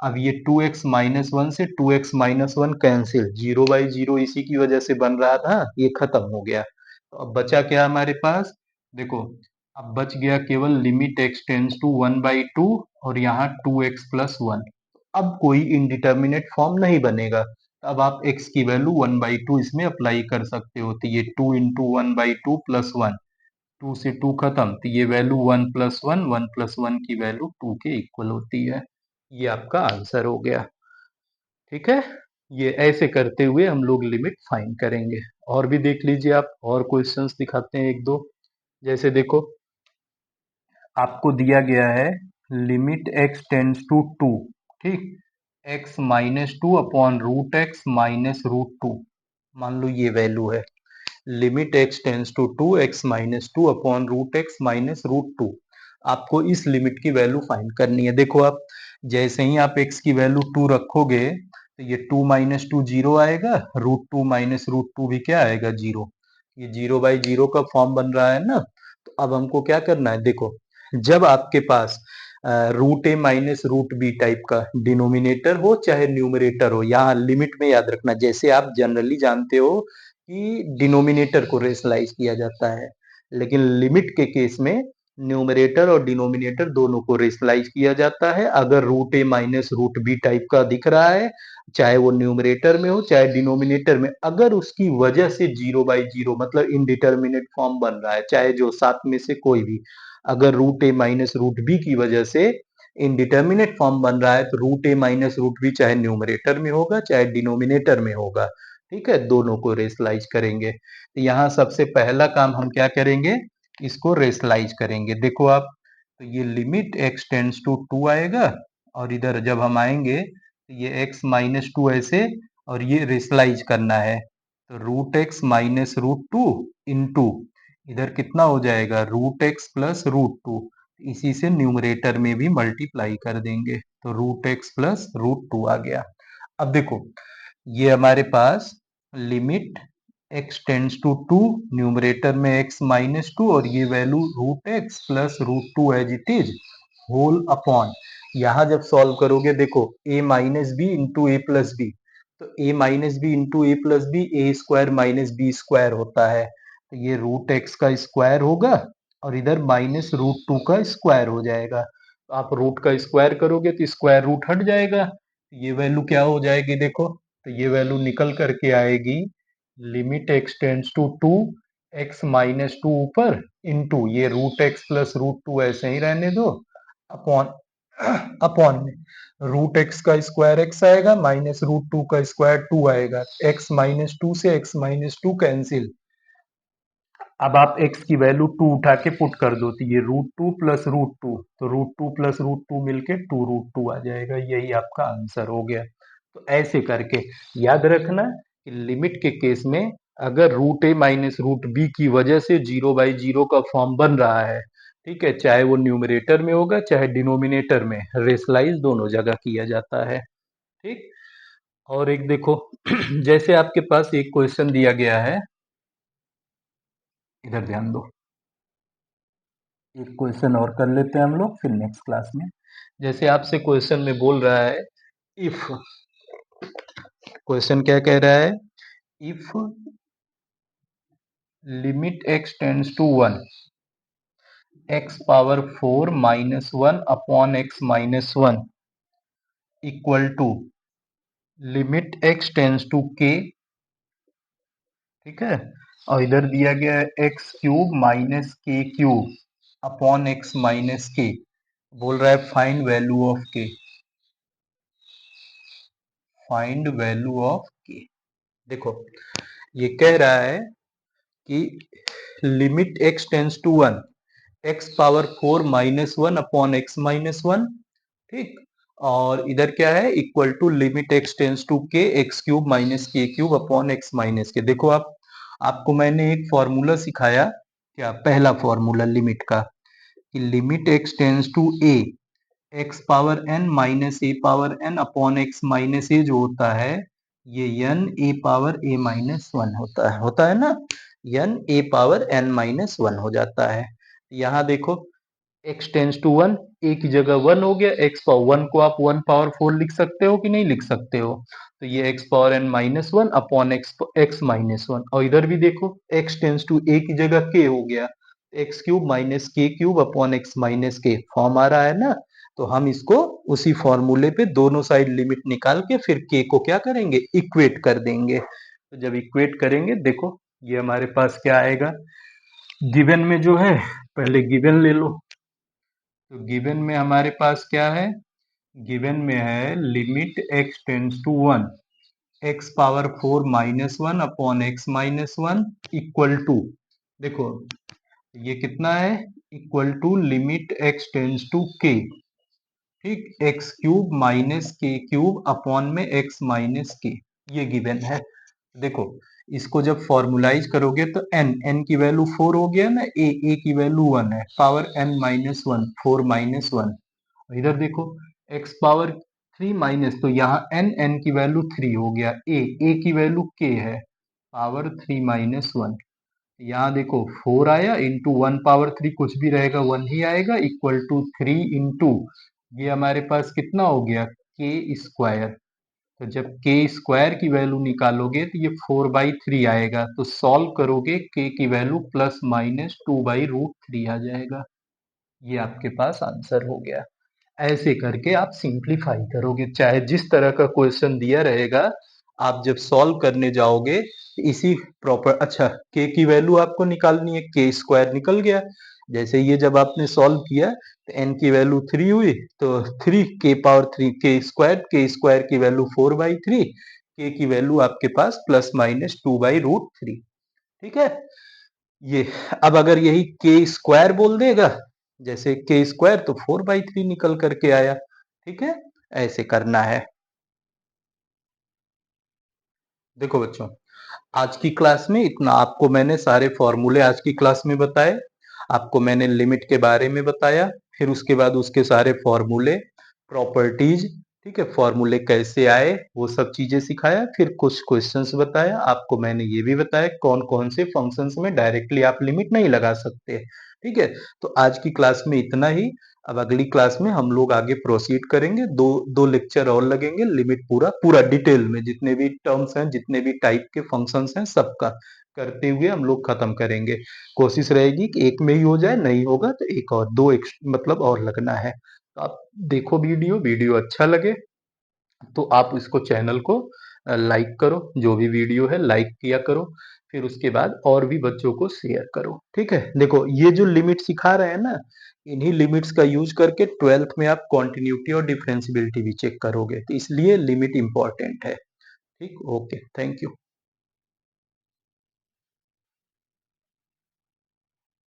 [SPEAKER 1] अब ये 2x माइनस 1 से 2x माइनस 1 कैंसिल, 0/0 इसी की वजह से बन रहा था, ये खत्म हो गया। तो अब बचा क्या हमारे पास, देखो अब बच गया केवल लिमिट x टेंड्स टू 1/2 और यहाँ 2x प्लस 1। अब कोई इंडिटर्मिनेट फॉर्म नहीं बनेगा, अब आप x की वैल्यू 1/2 इसमें अप्लाई कर सकते हो, तो ये 2 इंटू 1/2 प्लस 1, 2 से 2 खत्म, तो ये वैल्यू 1 प्लस 1, 1 प्लस 1 की वैल्यू 2 के इक्वल होती है। ये आपका आंसर हो गया। ठीक है, ये ऐसे करते हुए हम लोग लिमिट फाइंड करेंगे। और भी देख लीजिए आप, और क्वेश्चंस दिखाते हैं एक दो। जैसे देखो, आपको दिया गया है लिमिट x टेंड्स टू 2, ठीक, x minus 2 upon root x minus root 2, मान लो ये वैल्यू है। Limit x tends to 2, x minus 2 upon root x minus root 2। आपको इस लिमिट की वैल्यू फाइंड करनी है। देखो आप, जैसे ही आप x की वैल्यू 2 रखोगे तो ये 2 माइनस 2 जीरो आएगा, रूट 2 माइनस रूट 2 भी क्या आएगा, जीरो। ये 0/0 का फॉर्म बन रहा है ना। तो अब हमको क्या करना है, देखो, जब आपके पास रूट ए माइनस रूट बी टाइप का डिनोमिनेटर हो चाहे न्यूमरेटर हो, यहाँ लिमिट में याद रखना, जैसे आप जनरली जानते हो कि डिनोमिनेटर को रेशनलाइज किया जाता है, लेकिन लिमिट के केस में न्यूमरेटर और डिनोमिनेटर दोनों को रेशनलाइज किया जाता है। अगर रूट ए माइनस रूट बी टाइप का दिख रहा है, चाहे वो न्यूमरेटर में हो चाहे डिनोमिनेटर में, अगर उसकी वजह से 0/0 मतलब इनडिटर्मिनेट फॉर्म बन रहा है, चाहे जो सात में से कोई भी, अगर रूट ए माइनस रूट बी की वजह से इनडिटर्मिनेट फॉर्म बन रहा है, तो रूट ए माइनस रूट बी चाहे न्यूमरेटर में होगा चाहे डिनोमिनेटर में होगा। ठीक है, दोनों को रेशनलाइज करेंगे। तो यहाँ सबसे पहला काम हम क्या करेंगे, इसको रेशनलाइज करेंगे। देखो आप, तो ये लिमिट x टेंड्स टू 2 आएगा, और इधर जब हम आएंगे तो ये x माइनस 2 ऐसे, और ये रेशनलाइज करना है, तो root x minus root 2 into इधर कितना हो जाएगा, रूट एक्स प्लस रूट 2, इसी से न्यूमरेटर में भी मल्टीप्लाई कर देंगे, तो रूट एक्स प्लस रूट 2 आ गया। अब देखो, ये हमारे पास लिमिट x टेंड्स टू 2, न्यूमरेटर में x माइनस 2, और ये value root x plus root 2 as it is, whole upon, यहाँ जब सॉल्व करोगे देखो, a minus b into a plus b, तो a minus b into a plus b a square minus b square होता है, तो ये रूट एक्स का स्क्वायर होगा, और इधर माइनस रूट 2 का स्क्वायर हो जाएगा। तो आप रूट का स्क्वायर करोगे तो स्क्वायर रूट हट जाएगा, ये वैल्यू क्या हो जाएगी, देखो, तो ये वैल्यू निकल करके आएगी limit x tends to 2, x minus 2 ऊपर इंटू ये रूट एक्स प्लस रूट 2 ऐसे ही रहने दो, अपॉन अपॉन में रूट एक्स का स्क्वायर x आएगा माइनस रूट 2 का स्क्वायर 2 आएगा, x माइनस 2 से x माइनस 2 कैंसिल। अब आप x की वैल्यू 2 उठा के पुट कर दो, तो ये रूट 2 प्लस रूट 2, तो रूट 2 प्लस रूट 2 मिलके 2 रूट 2 आ जाएगा, यही आपका आंसर हो गया। तो ऐसे करके याद रखना कि लिमिट के केस में अगर रूट ए माइनस रूट बी की वजह से 0/0 का फॉर्म बन रहा है, ठीक है, चाहे वो न्यूमरेटर में होगा चाहे डिनोमिनेटर में, रेशनलाइज दोनों जगह किया जाता है। ठीक, और एक देखो जैसे आपके पास एक क्वेश्चन दिया गया है, इधर ध्यान दो, एक क्वेश्चन और कर लेते हैं हम लोग, फिर नेक्स्ट क्लास में। जैसे आपसे क्वेश्चन में बोल रहा है, इफ, क्वेश्चन क्या कह रहा है, if limit x tends to 1, x power 4 minus 1 upon x minus 1 equal to limit x tends to k, ठीक है, और इधर दिया गया है x cube minus k cube upon x minus k, बोल रहा है find value of k, find value of k. देखो, ये कह रहा है कि limit x tends to 1, x power 4 minus 1 upon x minus 1, ठीक, और इधर क्या है, equal to limit x tends to k x cube minus k cube upon x minus k. देखो आप, आपको मैंने एक फॉर्मूला सिखाया, क्या, पहला फॉर्मूला लिमिट का, कि limit x tends to a, x power n minus a power n upon x minus a जो होता है, ये n a power a minus 1 होता है ना, n a power n minus 1 हो जाता है। यहाँ देखो, x टेंस टू 1, ए की जगह 1 हो गया, x पावर 1 को आप 1 पावर 4 लिख सकते हो कि नहीं लिख सकते हो, तो ये x power n minus 1 upon x x minus 1, और इधर भी देखो x टेंस टू ए की जगह k हो गया, x cube minus k cube upon x minus के फॉर्म आ रहा है ना, तो हम इसको उसी फॉर्मूले पे दोनों साइड लिमिट निकाल के फिर के को क्या करेंगे, इक्वेट कर देंगे। तो जब इक्वेट करेंगे, देखो ये हमारे पास क्या आएगा, गिवन में जो है, पहले गिवन ले लो। तो गिवन में हमारे पास क्या है, गिवन में है limit x tends to 1 x power 4 minus 1 upon x minus 1 equal to, देखो ये कितना है, equal to limit x tends to k, ठीक, x cube minus k cube upon में एक्स माइनस के, ये गिवन है। देखो इसको जब फॉर्मुलाइज करोगे तो n की वैल्यू 4 हो गया ना, a की वैल्यू 1 है, पावर n माइनस 1 4 माइनस 1, इधर देखो x पावर 3 माइनस, तो यहाँ n की वैल्यू 3 हो गया, a की वैल्यू k है, पावर 3 माइनस 1, यहाँ देखो 4 आया इंटू 1 पावर 3 कुछ भी रहेगा 1 ही आएगा, इक्वल टू 3 इंटू ये हमारे पास कितना हो गया, के स्क्वायर। तो जब के स्क्वायर की वैल्यू निकालोगे तो ये 4/3 आएगा, तो सॉल्व करोगे के की वैल्यू प्लस माइनस 2/√3 आ जाएगा, ये आपके पास आंसर हो गया। ऐसे करके आप सिंप्लीफाई करोगे, चाहे जिस तरह का क्वेश्चन दिया रहेगा, आप जब सॉल्व करने जाओगे इसी प्रॉपर, अच्छा के की वैल्यू आपको निकालनी है, के स्क्वायर निकल गया, जैसे ये जब आपने सॉल्व किया तो एन की वैल्यू 3 हुई, तो 3 के पावर 3 के स्क्वायर की वैल्यू 4/3, के की वैल्यू आपके पास प्लस माइनस 2/√3, ठीक है। ये अब अगर यही के स्क्वायर बोल देगा, जैसे के स्क्वायर, तो 4/3 निकल करके आया, ठीक है, ऐसे करना है। देखो बच्चों, आज की क्लास में इतना आपको मैंने सारे फॉर्मूले आज की क्लास में बताए, आपको मैंने लिमिट के बारे में बताया, फिर उसके बाद उसके सारे फॉर्मूले, प्रॉपर्टीज, ठीक है, फॉर्मूले कैसे आए वो सब चीजें सिखाया, फिर कुछ क्वेश्चंस बताया, आपको मैंने ये भी बताया कौन कौन से फंक्शंस में डायरेक्टली आप लिमिट नहीं लगा सकते, ठीक है। तो आज की क्लास में इतना ही, अब अगली क्लास में हम लोग आगे प्रोसीड करेंगे, दो दो लेक्चर और लगेंगे, लिमिट पूरा पूरा डिटेल में जितने भी टर्म्स हैं, जितने भी टाइप के फंक्शंस हैं, सबका करते हुए हम लोग खत्म करेंगे। कोशिश रहेगी कि एक में ही हो जाए, नहीं होगा तो एक और दो एक मतलब और लगना है। तो आप देखो वीडियो, वीडियो अच्छा लगे तो आप इसको चैनल को लाइक करो, जो भी वीडियो है लाइक किया करो, फिर उसके बाद और भी बच्चों को शेयर करो, ठीक है। देखो ये जो लिमिट सिखा रहे हैं ना, इन्हीं लिमिट्स का यूज करके 12th में आप कॉन्टिन्यूटी और डिफरेंशियबिलिटी भी चेक करोगे, तो इसलिए लिमिट इंपॉर्टेंट है, ठीक। Okay, thank you.